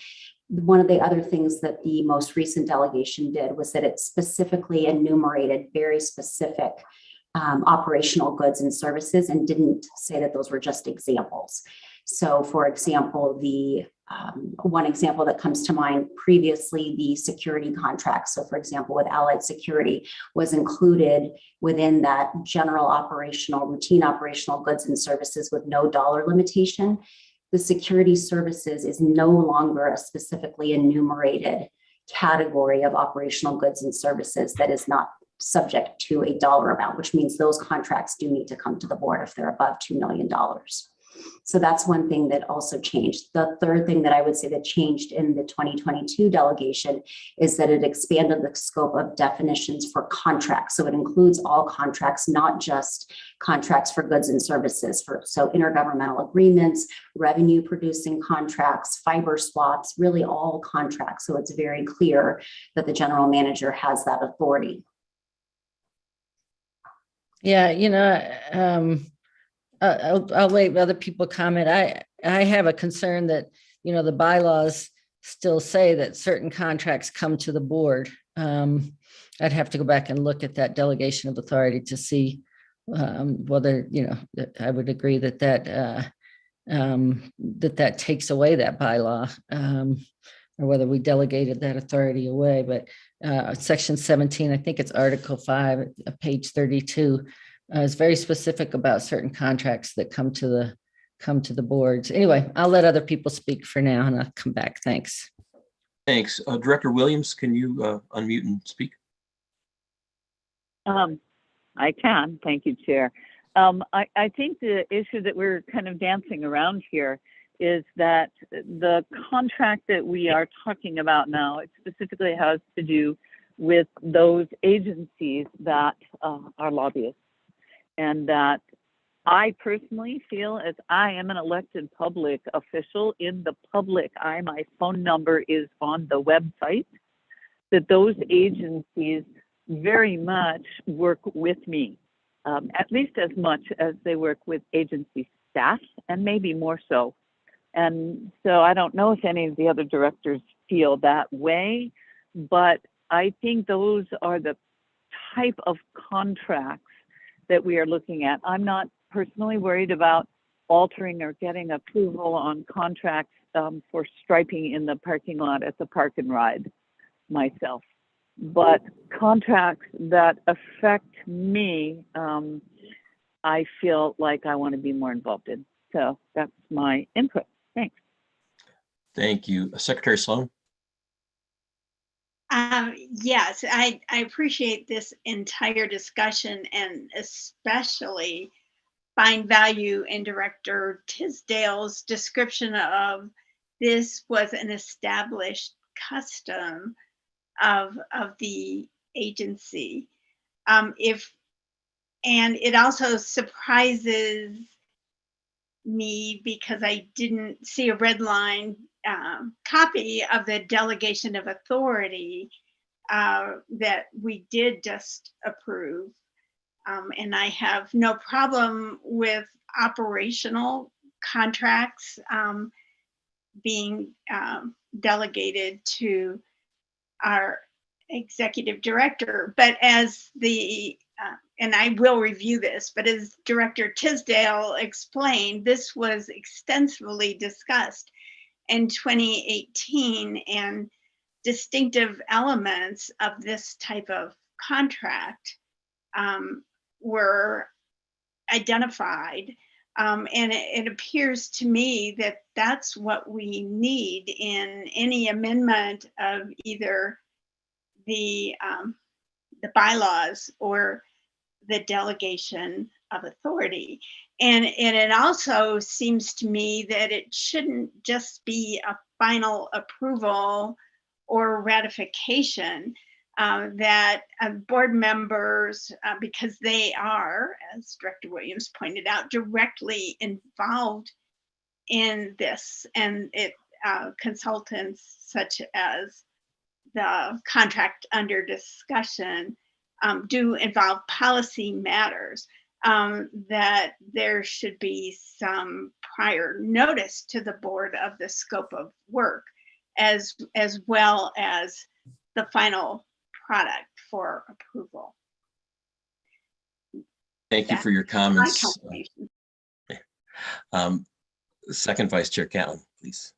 One of the other things that the most recent delegation did was that it specifically enumerated very specific operational goods and services and didn't say that those were just examples. So for example, the one example that comes to mind previously, the security contract. So for example, with Allied Security was included within that general operational, routine operational goods and services with no dollar limitation. The security services is no longer a specifically enumerated category of operational goods and services that is not subject to a dollar amount, which means those contracts do need to come to the board if they're above $2 million. So that's one thing that also changed. The third thing that I would say that changed in the 2022 delegation is that it expanded the scope of definitions for contracts. So it includes all contracts, not just contracts for goods and services. So intergovernmental agreements, revenue producing contracts, fiber swaps, really all contracts. So it's very clear that the general manager has that authority. Yeah, I'll wait other people comment. I have a concern that, the bylaws still say that certain contracts come to the board. I'd have to go back and look at that delegation of authority to see whether, I would agree that that takes away that bylaw, or whether we delegated that authority away. But section 17, I think it's Article 5, page 32. Is very specific about certain contracts that come to the boards. Anyway, I'll let other people speak for now and I'll come back. Thanks. Thanks. Director Williams, can you unmute and speak? I can. Thank you, Chair. I think the issue that we're kind of dancing around here is that the contract that we are talking about now, it specifically has to do with those agencies that are lobbyists. And that I personally feel, as I am an elected public official in the public eye, my phone number is on the website, that those agencies very much work with me, at least as much as they work with agency staff, and maybe more so. And so I don't know if any of the other directors feel that way, but I think those are the type of contracts that we are looking at. I'm not personally worried about altering or getting approval on contracts for striping in the parking lot at the Park and Ride myself. But contracts that affect me, I feel like I want to be more involved in. So that's my input. Thanks. Thank you. Secretary Sloan? Yes, I appreciate this entire discussion and especially find value in Director Tisdale's description of this was an established custom of the agency. And it also surprises me because I didn't see a red line copy of the delegation of authority that we did just approve. And I have no problem with operational contracts being delegated to our executive director. But as and I will review this, but as Director Tisdale explained, this was extensively discussed in 2018, and distinctive elements of this type of contract were identified. And it appears to me that that's what we need in any amendment of either the bylaws or the delegation of authority. And it also seems to me that it shouldn't just be a final approval or ratification, that board members, because they are, as Director Williams pointed out, directly involved in this, and consultants such as the contract under discussion do involve policy matters, that there should be some prior notice to the board of the scope of work, as well as the final product for approval. Thank you for your comments. My Second Vice Chair Catlin, please.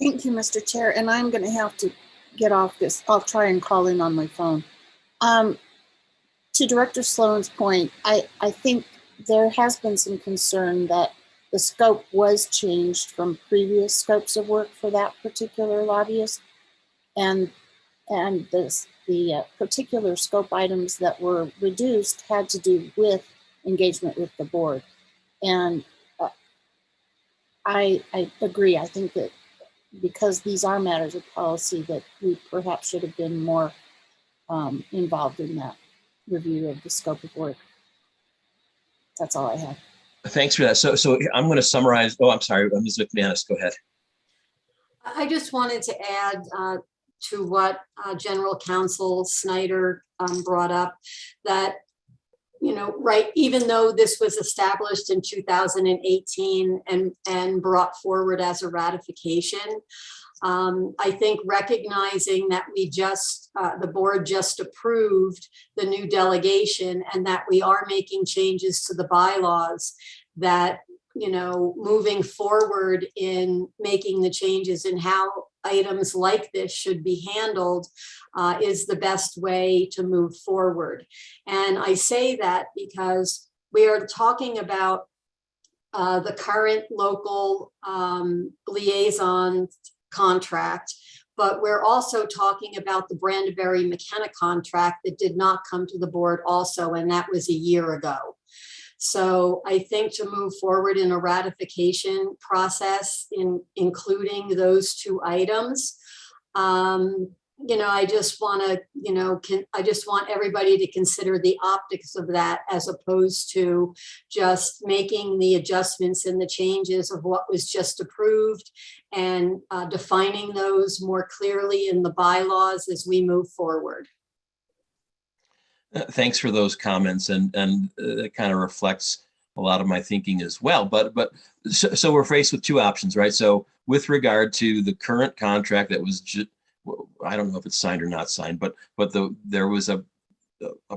Thank you, Mr. Chair. And I'm going to have to get off this. I'll try and call in on my phone. To Director Sloan's point, I think there has been some concern that the scope was changed from previous scopes of work for that particular lobbyist. And the particular scope items that were reduced had to do with engagement with the board. And I agree. I think that because these are matters of policy, that we perhaps should have been more involved in that review of the scope of work. That's all I have. Thanks for that. So I'm going to summarize. Oh, I'm sorry, Ms. McManus, go ahead. I just wanted to add to what General Counsel Snyder brought up, that, right, even though this was established in 2018 and brought forward as a ratification, I think recognizing that the board just approved the new delegation and that we are making changes to the bylaws, that, moving forward in making the changes in how items like this should be handled is the best way to move forward. And I say that because we are talking about the current local liaison contract, but we're also talking about the Brandeberry McKenna contract that did not come to the board also, and that was a year ago. So I think to move forward in a ratification process, including those two items, I just want to, I just want everybody to consider the optics of that, as opposed to just making the adjustments and the changes of what was just approved and defining those more clearly in the bylaws as we move forward. Thanks for those comments, and it kind of reflects a lot of my thinking as well. But so we're faced with two options, right? So with regard to the current contract that was, I don't know if it's signed or not signed, but there was a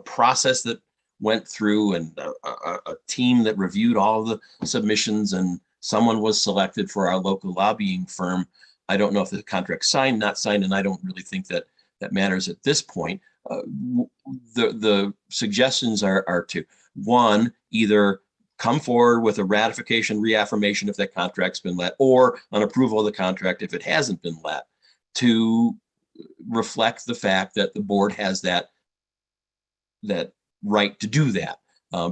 process that went through and a team that reviewed all of the submissions, and someone was selected for our local lobbying firm. I don't know if the contract's signed, not signed, and I don't really think that matters at this point. The suggestions are to, one, either come forward with a ratification reaffirmation if that contract's been let, or an approval of the contract if it hasn't been let, to reflect the fact that the board has that right to do that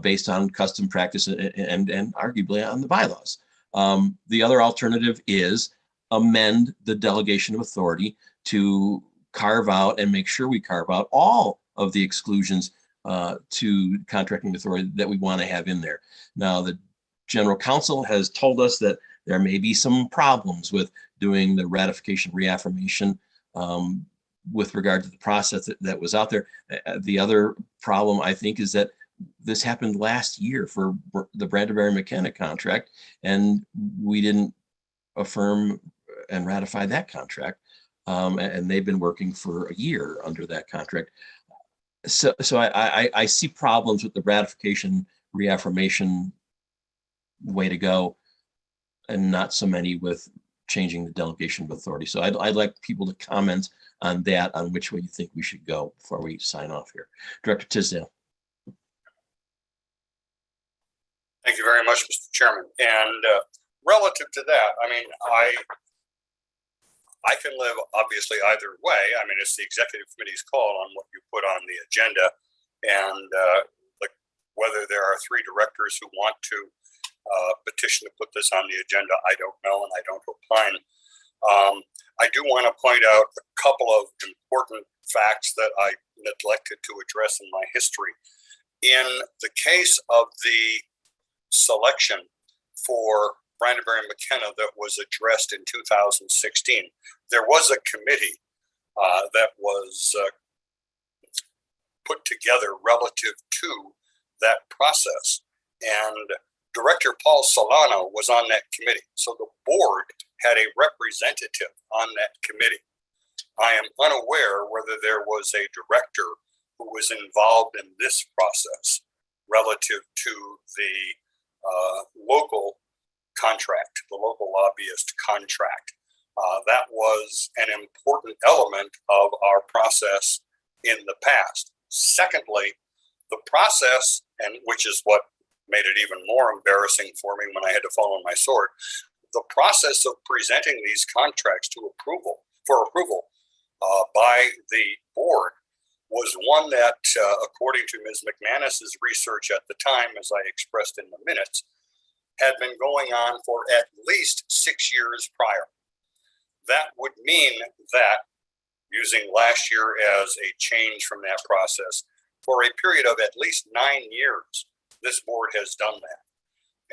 based on custom practice and arguably on the bylaws. The other alternative is amend the delegation of authority to carve out and make sure we carve out all of the exclusions to contracting authority that we want to have in there. Now, the general counsel has told us that there may be some problems with doing the ratification reaffirmation with regard to the process that was out there. The other problem, I think, is that this happened last year for the Brandenburg McKenna contract, and we didn't affirm and ratify that contract. And they've been working for a year under that contract. So I see problems with the ratification reaffirmation way to go, and not so many with changing the delegation of authority. So I'd like people to comment on that, on which way you think we should go before we sign off here. Director Tisdale. Thank you very much, Mr. Chairman. And relative to that, I mean, I can live obviously either way. I mean, it's the executive committee's call on what you put on the agenda, and whether there are 3 directors who want to petition to put this on the agenda, I don't know, and I don't opine. I do want to point out a couple of important facts that I neglected to address in my history. In the case of the selection for Brandenburg McKenna that was addressed in 2016, there was a committee that was put together relative to that process, and Director Paul Solano was on that committee. So the board had a representative on that committee. I am unaware whether there was a director who was involved in this process relative to the local contract, the local lobbyist contract. That was an important element of our process in the past. Secondly, the process, and which is what made it even more embarrassing for me when I had to fall on my sword, the process of presenting these contracts to approval by the board was one that, according to Ms. McManus's research at the time, as I expressed in the minutes, had been going on for at least 6 years prior. That would mean that, using last year as a change from that process, for a period of at least 9 years, this board has done that.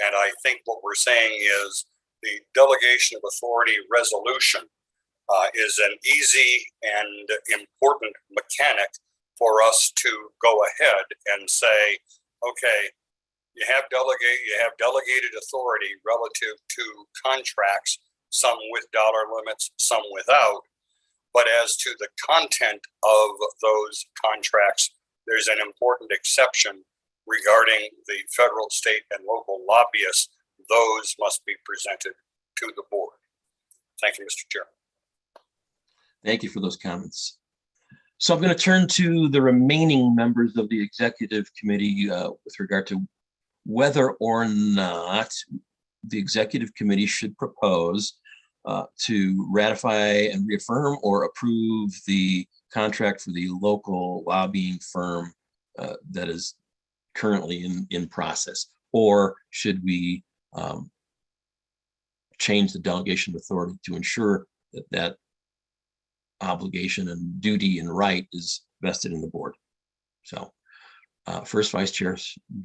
And I think what we're saying is the delegation of authority resolution is an easy and important mechanic for us to go ahead and say, okay, you have delegated authority relative to contracts, some with dollar limits, some without. But as to the content of those contracts, there's an important exception regarding the federal, state, and local lobbyists. Those must be presented to the board. Thank you, Mr. Chairman. Thank you for those comments. So I'm going to turn to the remaining members of the executive committee with regard to whether or not the executive committee should propose to ratify and reaffirm or approve the contract for the local lobbying firm that is currently in process, or should we change the delegation of authority to ensure that that obligation and duty and right is vested in the board. So first, Vice Chair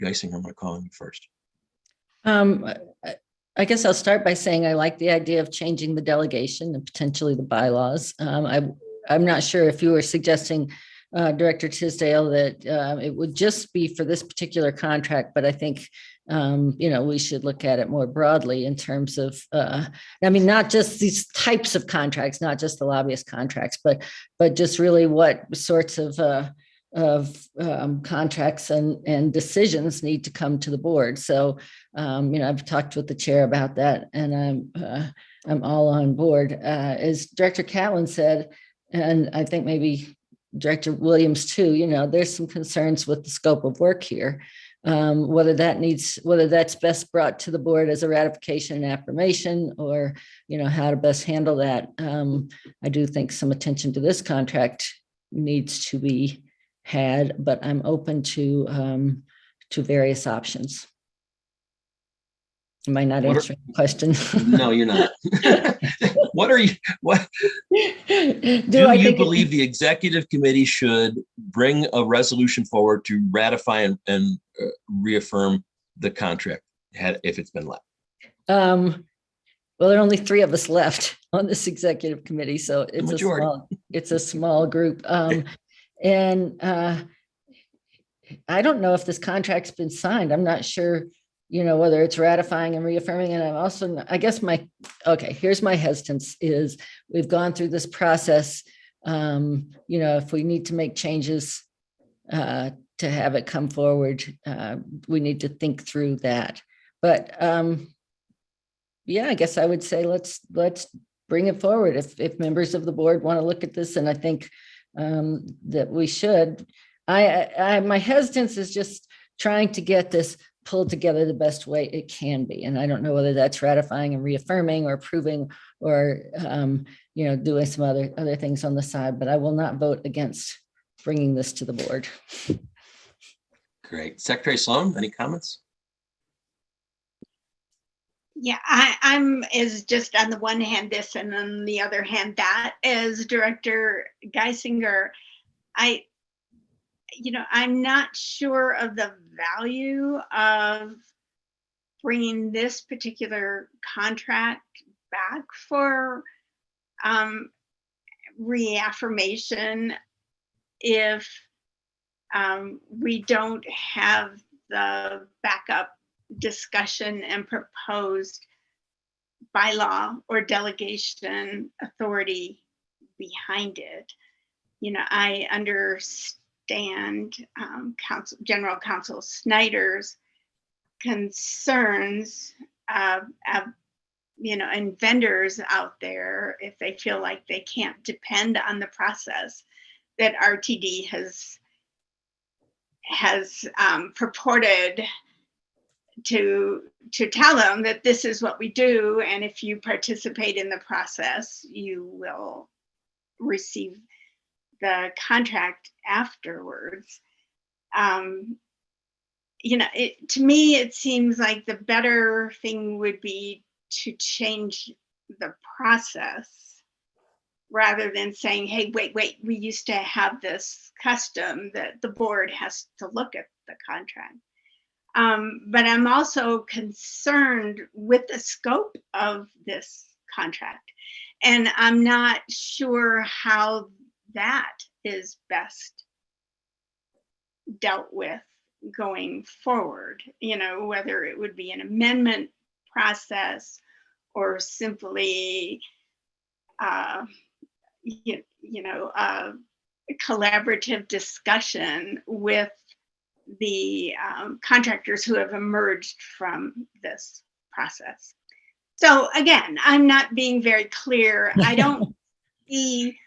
Geisinger, I'm going to call you first. I guess I'll start by saying I like the idea of changing the delegation and potentially the bylaws. I'm not sure if you were suggesting, Director Tisdale, that it would just be for this particular contract, but I think we should look at it more broadly in terms of, not just these types of contracts, not just the lobbyist contracts, but just really what sorts of contracts and decisions need to come to the board. So, I've talked with the chair about that, and I'm all on board. As Director Catlin said, and I think maybe Director Williams too, there's some concerns with the scope of work here. Whether that's best brought to the board as a ratification and affirmation, or, how to best handle that. I do think some attention to this contract needs to be had, but I'm open to various options. Am I not answering the question? No, you're not. What do you believe the executive committee should bring a resolution forward to ratify and reaffirm the contract if it's been left? Well, there are only 3 of us left on this executive committee, so it's a small group. And I don't know if this contract's been signed. I'm not sure, whether it's ratifying and reaffirming. And I'm also, I guess here's my hesitance is we've gone through this process. If we need to make changes to have it come forward, we need to think through that. But I guess I would say let's bring it forward if members of the board want to look at this, and I think that we should. My hesitance is just trying to get this pulled together the best way it can be, and I don't know whether that's ratifying and reaffirming or approving or doing some other things on the side. But I will not vote against bringing this to the board. Great. Secretary Sloan, any comments? Yeah, I'm is just on the one hand this, and on the other hand that. As Director Geisinger, I'm not sure of the value of bringing this particular contract back for reaffirmation if we don't have the backup discussion and proposed bylaw or delegation authority behind it. I understand General Counsel Snyder's concerns and vendors out there, if they feel like they can't depend on the process that RTD has purported to tell them that this is what we do, and if you participate in the process, you will receive the contract afterwards. To me, it seems like the better thing would be to change the process rather than saying, hey, wait, we used to have this custom that the board has to look at the contract. But I'm also concerned with the scope of this contract, and I'm not sure how that is best dealt with going forward, whether it would be an amendment process or simply collaborative discussion with the contractors who have emerged from this process. So again, I'm not being very clear. I don't see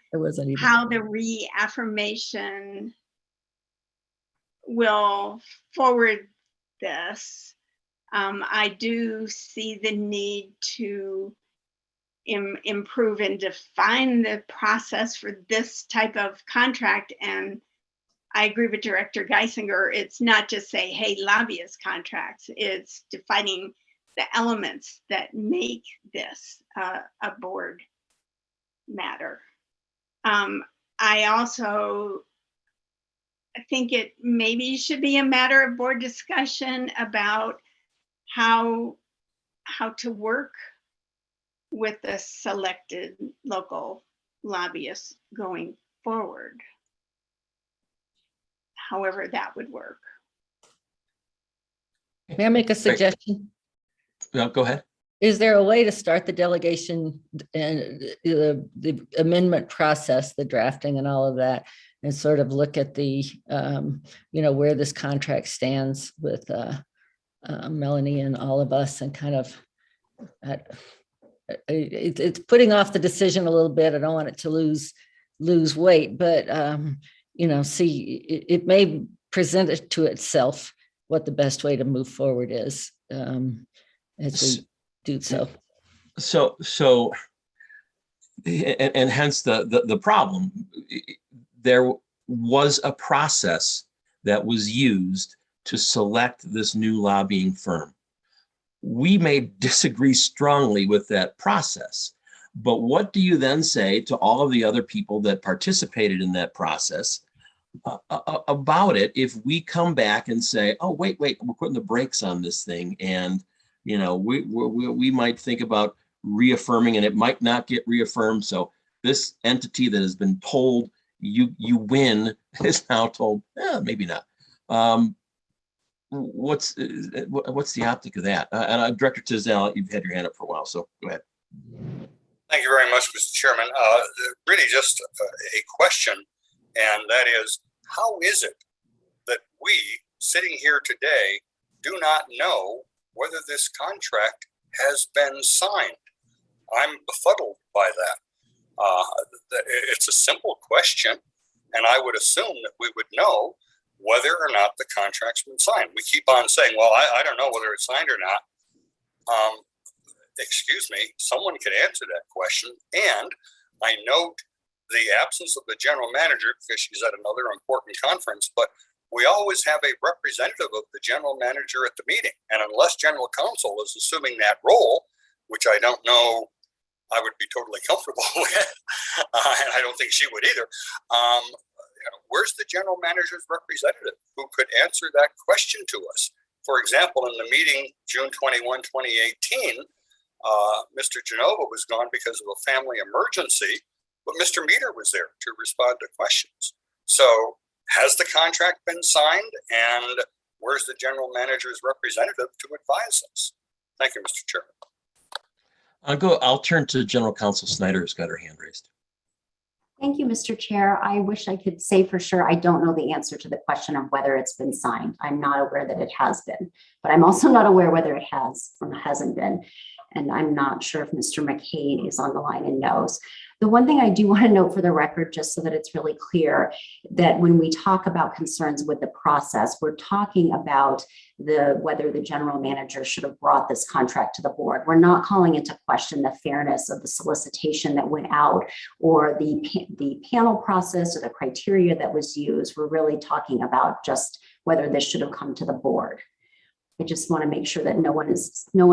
how the reaffirmation will forward this. I do see the need to improve and define the process for this type of contract. And I agree with Director Geisinger. It's not just say, hey, lobbyist contracts. It's defining the elements that make this a board matter. I also think it maybe should be a matter of board discussion about how to work with the selected local lobbyists going forward. However that would work. May I make a suggestion? No, go ahead. Is there a way to start the delegation and the amendment process, the drafting and all of that, and sort of look at the, where this contract stands with Melanie and all of us, and kind of, it's putting off the decision a little bit. I don't want it to lose weight, but, see, it may present it to itself what the best way to move forward is as we do so. So, and hence the problem. There was a process that was used to select this new lobbying firm. We may disagree strongly with that process, but what do you then say to all of the other people that participated in that process about it if we come back and say, oh, wait, we're putting the brakes on this thing, and we might think about reaffirming, and it might not get reaffirmed. So this entity that has been told you win is now told, maybe not. What's the optic of that? And Director Tisdale, you've had your hand up for a while, so go ahead. Thank you very much, Mr. Chairman. Really just a question, and that is, how is it that we, sitting here today, do not know whether this contract has been signed? I'm befuddled by that. It's a simple question, and I would assume that we would know whether or not the contract's been signed. We keep on saying, well, I don't know whether it's signed or not. Excuse me, someone could answer that question. And I note the absence of the general manager because she's at another important conference, but we always have a representative of the general manager at the meeting. And unless general counsel is assuming that role, which I don't know I would be totally comfortable with, and I don't think she would either, where's the general manager's representative who could answer that question to us? For example, in the meeting June 21, 2018, Mr. Genova was gone because of a family emergency, but Mr. Meter was there to respond to questions. So has the contract been signed, and where's the general manager's representative to advise us? Thank you, Mr. Chairman. I'll turn to General Counsel Snyder, who's got her hand raised. Thank you, Mr. Chair. I wish I could say for sure I don't know the answer to the question of whether it's been signed. I'm not aware that it has been, but I'm also not aware whether it has or hasn't been. And I'm not sure if Mr. McCain is on the line and knows. The one thing I do want to note for the record, just so that it's really clear, that when we talk about concerns with the process, we're talking about whether the general manager should have brought this contract to the board. We're not calling into question the fairness of the solicitation that went out or the panel process or the criteria that was used. We're really talking about just whether this should have come to the board. I just want to make sure that no one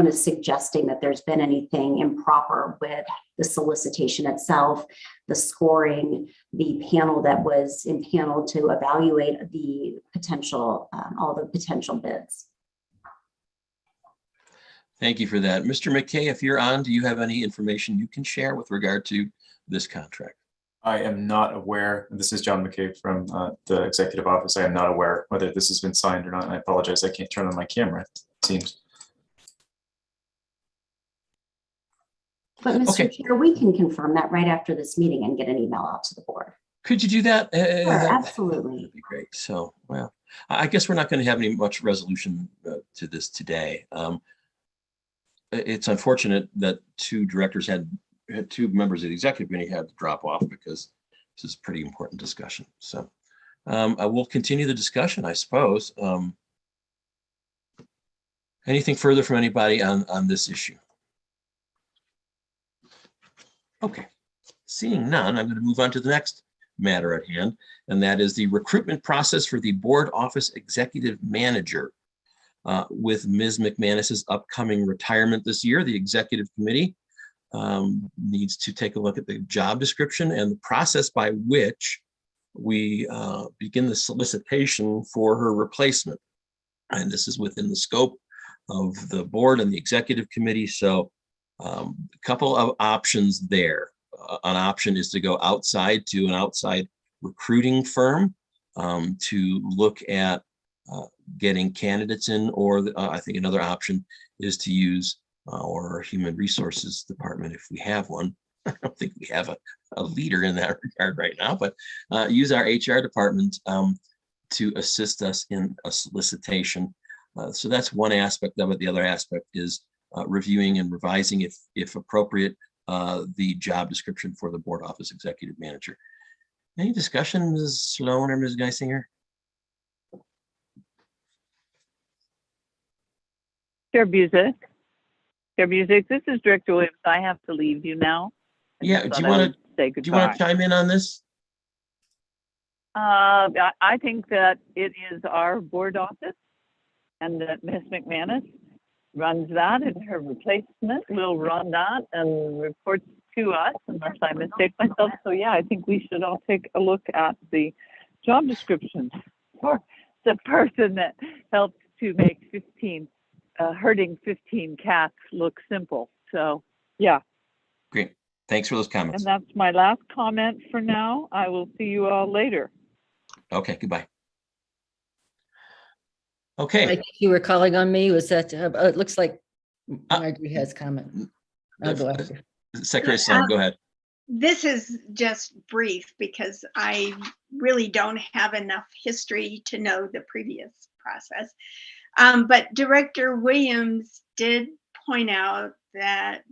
is suggesting that there's been anything improper with the solicitation itself, the scoring, the panel that was impaneled to evaluate the potential, all the potential bids. Thank you for that. Mr. McKay, if you're on, do you have any information you can share with regard to this contract? I am not aware. This is John McCabe from the executive office. I am not aware whether this has been signed or not. And I apologize. I can't turn on my camera, it seems. But Mr. Chair, we can confirm that right after this meeting and get an email out to the board. Could you do that? Sure, absolutely. That'd be great. So, well, I guess we're not going to have any much resolution to this today. It's unfortunate that two members of the executive committee had to drop off because this is a pretty important discussion. So I will continue the discussion, I suppose. Anything further from anybody on this issue? Okay, seeing none, I'm going to move on to the next matter at hand, and that is the recruitment process for the board office executive manager. With Ms. McManus's upcoming retirement this year, the executive committee needs to take a look at the job description and the process by which we begin the solicitation for her replacement. And this is within the scope of the board and the executive committee. So a couple of options there. An option is to go outside to an outside recruiting firm to look at getting candidates in, or I think another option is to use or Human Resources Department if we have one. I don't think we have a leader in that regard right now, but use our HR department to assist us in a solicitation. So that's one aspect of it. The other aspect is reviewing and revising, if appropriate, the job description for the board office executive manager. Any discussion, Ms. Sloan or Ms. Geisinger? Chair Busick. Chair Busick, this is Director Williams. I have to leave you now. Yeah, do you want to say do you want goodbye? to chime in on this? I think that it is our board office and that Ms. McManus runs that, and her replacement will run that and reports to us unless I mistake myself. So yeah, I think we should all take a look at the job description for the person that helped to make herding 15 cats look simple. So yeah. Great. Thanks for those comments. And that's my last comment for now. I will see you all later. Okay, goodbye. I Okay, think you were calling on me. Was that, it looks like Marjorie has comment. I'll go after. Secretary Sloan, go ahead. This is just brief because I really don't have enough history to know the previous process. But Director Williams did point out that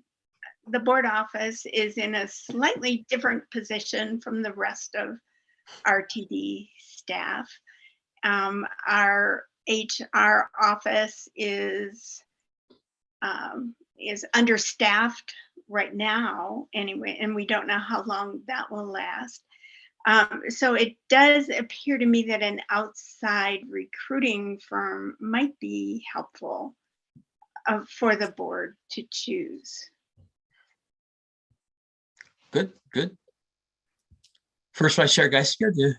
the board office is in a slightly different position from the rest of RTD staff. Our HR office is understaffed right now anyway, and we don't know how long that will last. So it does appear to me that an outside recruiting firm might be helpful for the board to choose. Good, good. First Vice Chair Geisinger, do you?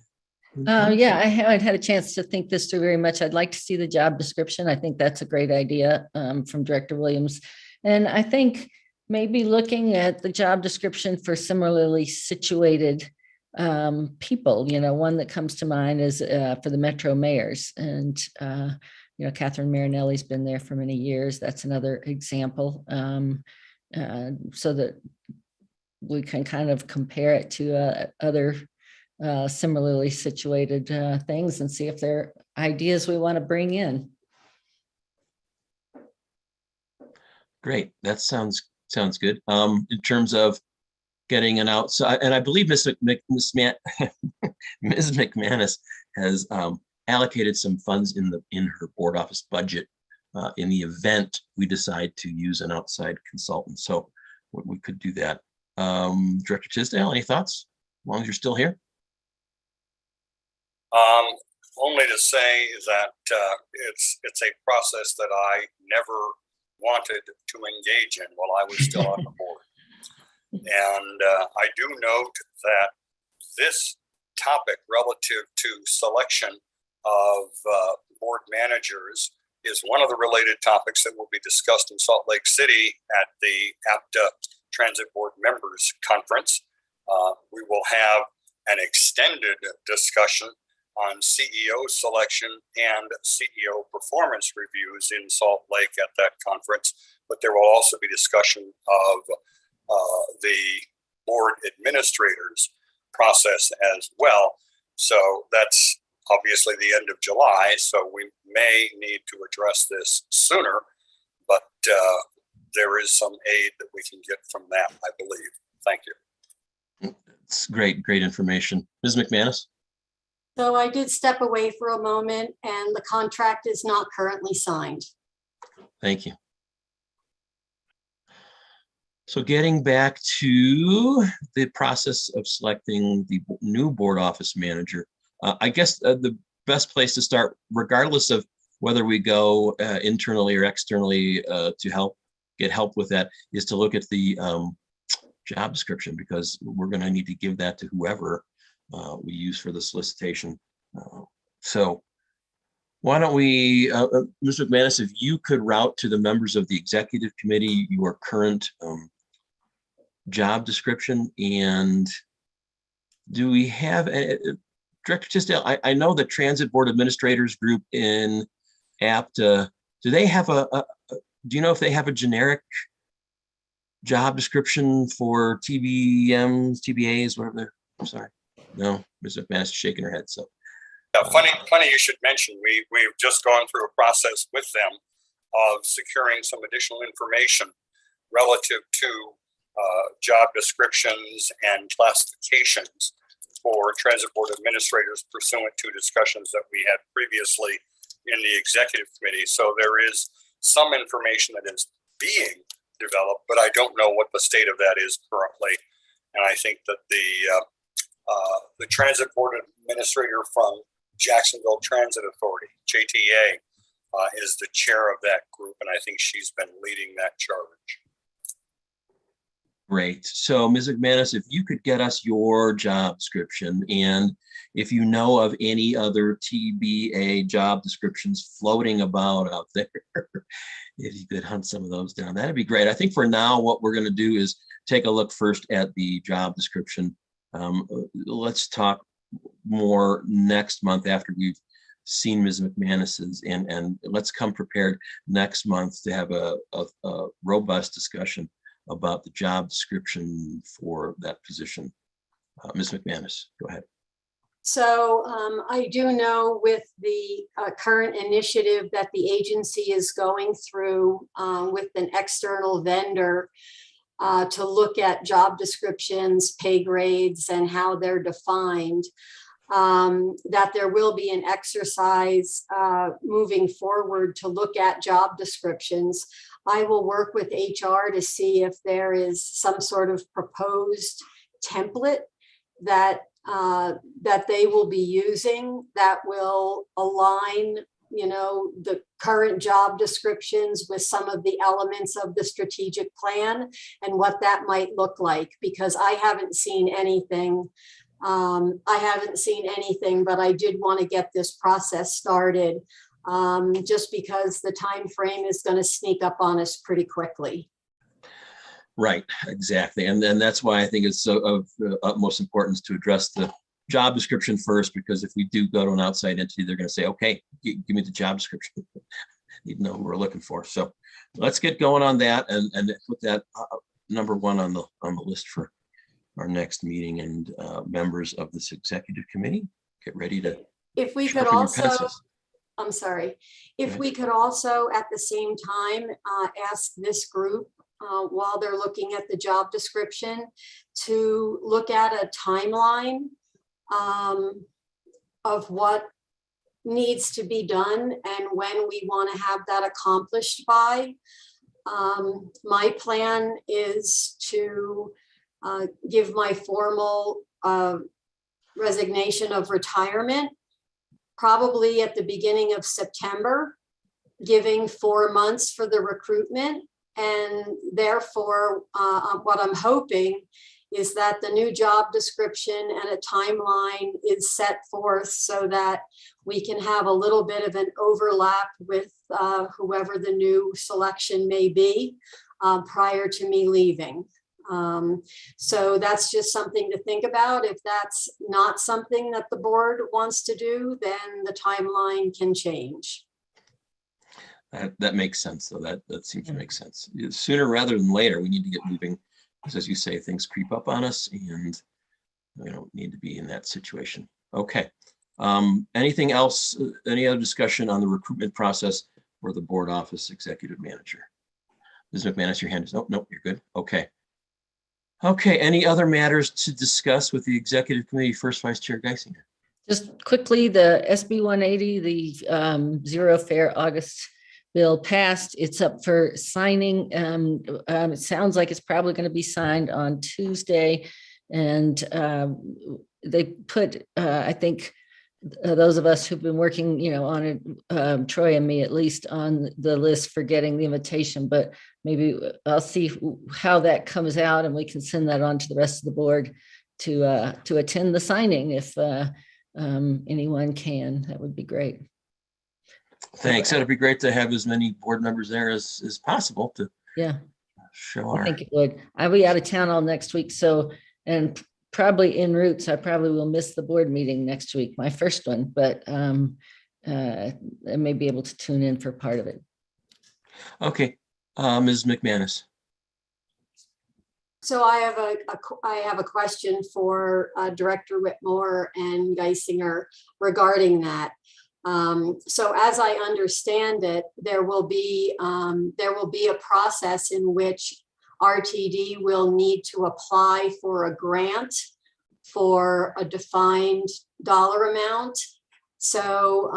Yeah, I haven't had a chance to think this through very much. I'd like to see the job description. I think that's a great idea from Director Williams. And I think maybe looking at the job description for similarly situated people, one that comes to mind is for the Metro mayors. And, Catherine Marinelli's been there for many years. That's another example. So that we can kind of compare it to other similarly situated things and see if there are ideas we want to bring in. Great, that sounds good. In terms of getting an outside, and I believe Ms. McManus has allocated some funds in her board office budget in the event we decide to use an outside consultant. So we could do that. Director Tisdale, any thoughts? As long as you're still here. Only to say that it's a process that I never wanted to engage in while I was still on the board. And I do note that this topic relative to selection of board managers is one of the related topics that will be discussed in Salt Lake City at the APTA Transit Board Members Conference. We will have an extended discussion on CEO selection and CEO performance reviews in Salt Lake at that conference, but there will also be discussion of the board administrators process as well. So that's obviously the end of July, so we may need to address this sooner, but there is some aid that we can get from that, I believe. Thank you. It's great information. Ms. McManus? So I did step away for a moment and the contract is not currently signed. Thank you. So getting back to the process of selecting the new board office manager, I guess the best place to start, regardless of whether we go internally or externally to get help with that, is to look at the job description, because we're going to need to give that to whoever we use for the solicitation. So why don't we, Mr. McManus, if you could route to the members of the executive committee your current job description, and do we have, Director Tisdale, I know the Transit Board Administrators Group in APTA, do they have do you know if they have a generic job description for TBMs, TBAs, whatever they're, I'm sorry. No, Ms. McManus is shaking her head, so. Yeah, funny you should mention, we've just gone through a process with them of securing some additional information relative to job descriptions and classifications for transit board administrators pursuant to discussions that we had previously in the executive committee. So there is some information that is being developed, but I don't know what the state of that is currently. And I think that the transit board administrator from Jacksonville Transit Authority, JTA, is the chair of that group, and I think she's been leading that charge. Great. So Ms. McManus, if you could get us your job description, and if you know of any other TBA job descriptions floating about out there, if you could hunt some of those down, that'd be great. I think for now, what we're going to do is take a look first at the job description. Let's talk more next month after we've seen Ms. McManus's, and let's come prepared next month to have a robust discussion about the job description for that position. Ms. McManus, go ahead. So I do know with the current initiative that the agency is going through with an external vendor to look at job descriptions, pay grades, and how they're defined, that there will be an exercise moving forward to look at job descriptions. I will work with HR to see if there is some sort of proposed template that that they will be using that will align, you know, the current job descriptions with some of the elements of the strategic plan and what that might look like, because I haven't seen anything. But I did want to get this process started just because the time frame is going to sneak up on us pretty quickly. Right, exactly. And then that's why I think it's so of utmost importance to address the job description first, because if we do go to an outside entity, they're going to say, okay, give me the job description. Need to know what we're looking for. So let's get going on that and put that number one on the list for our next meeting, and members of this executive committee, get ready to. If we could also, I'm sorry, if we could also at the same time ask this group while they're looking at the job description to look at a timeline of what needs to be done and when we want to have that accomplished by. My plan is to give my formal resignation of retirement probably at the beginning of September, giving 4 months for the recruitment. And therefore, what I'm hoping is that the new job description and a timeline is set forth so that we can have a little bit of an overlap with whoever the new selection may be prior to me leaving. So that's just something to think about. If that's not something that the board wants to do, then the timeline can change. That makes sense, though. That seems to make sense. Sooner rather than later, we need to get moving, because as you say, things creep up on us and we don't need to be in that situation. Okay. Anything else, any other discussion on the recruitment process for the board office executive manager? Ms. McManus, your hand is, nope, you're good. Okay. Okay, any other matters to discuss with the executive committee? First, Vice Chair Geisinger. Just quickly, the SB 180, the zero fare August bill passed. It's up for signing. It sounds like it's probably going to be signed on Tuesday. And they put, I think, those of us who've been working, you know, on it, Troy and me at least, on the list for getting the invitation, but maybe I'll see how that comes out and we can send that on to the rest of the board to attend the signing if anyone can. That would be great. Thanks. It'd be great to have as many board members there as possible to show our. I think it would. I'll be out of town all next week, so, and probably en route, so I probably will miss the board meeting next week, my first one, but I may be able to tune in for part of it. Okay, Ms. McManus. So I have a question for Director Whitmore and Geisinger regarding that. So as I understand it, there will be a process in which RTD will need to apply for a grant for a defined dollar amount. So,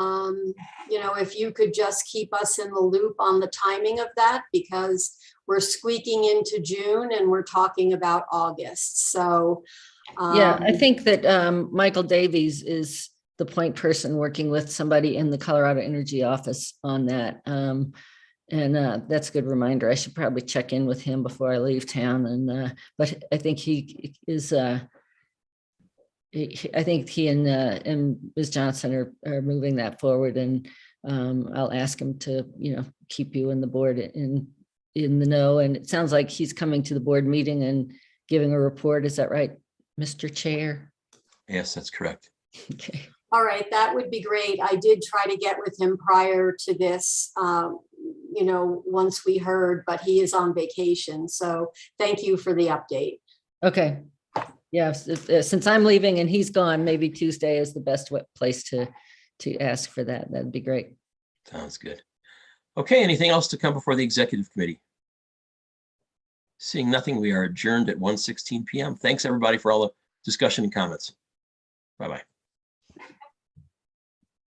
if you could just keep us in the loop on the timing of that, because we're squeaking into June and we're talking about August. So, Yeah, I think that Michael Davies is the point person working with somebody in the Colorado Energy office on that. And that's a good reminder. I should probably check in with him before I leave town. And but I think he is. I think he and Ms. Johnson are moving that forward, and I'll ask him to keep you and the board in the know. And it sounds like he's coming to the board meeting and giving a report. Is that right, Mr. Chair? Yes, that's correct. Okay. all right, that would be great. I did try to get with him prior to this, once we heard, but he is on vacation. So thank you for the update. Okay. Yeah, since I'm leaving and he's gone, maybe Tuesday is the best place to ask for that. That'd be great. Sounds good. Okay, anything else to come before the executive committee? Seeing nothing, we are adjourned at 1:16 p.m. Thanks everybody for all the discussion and comments. Bye-bye.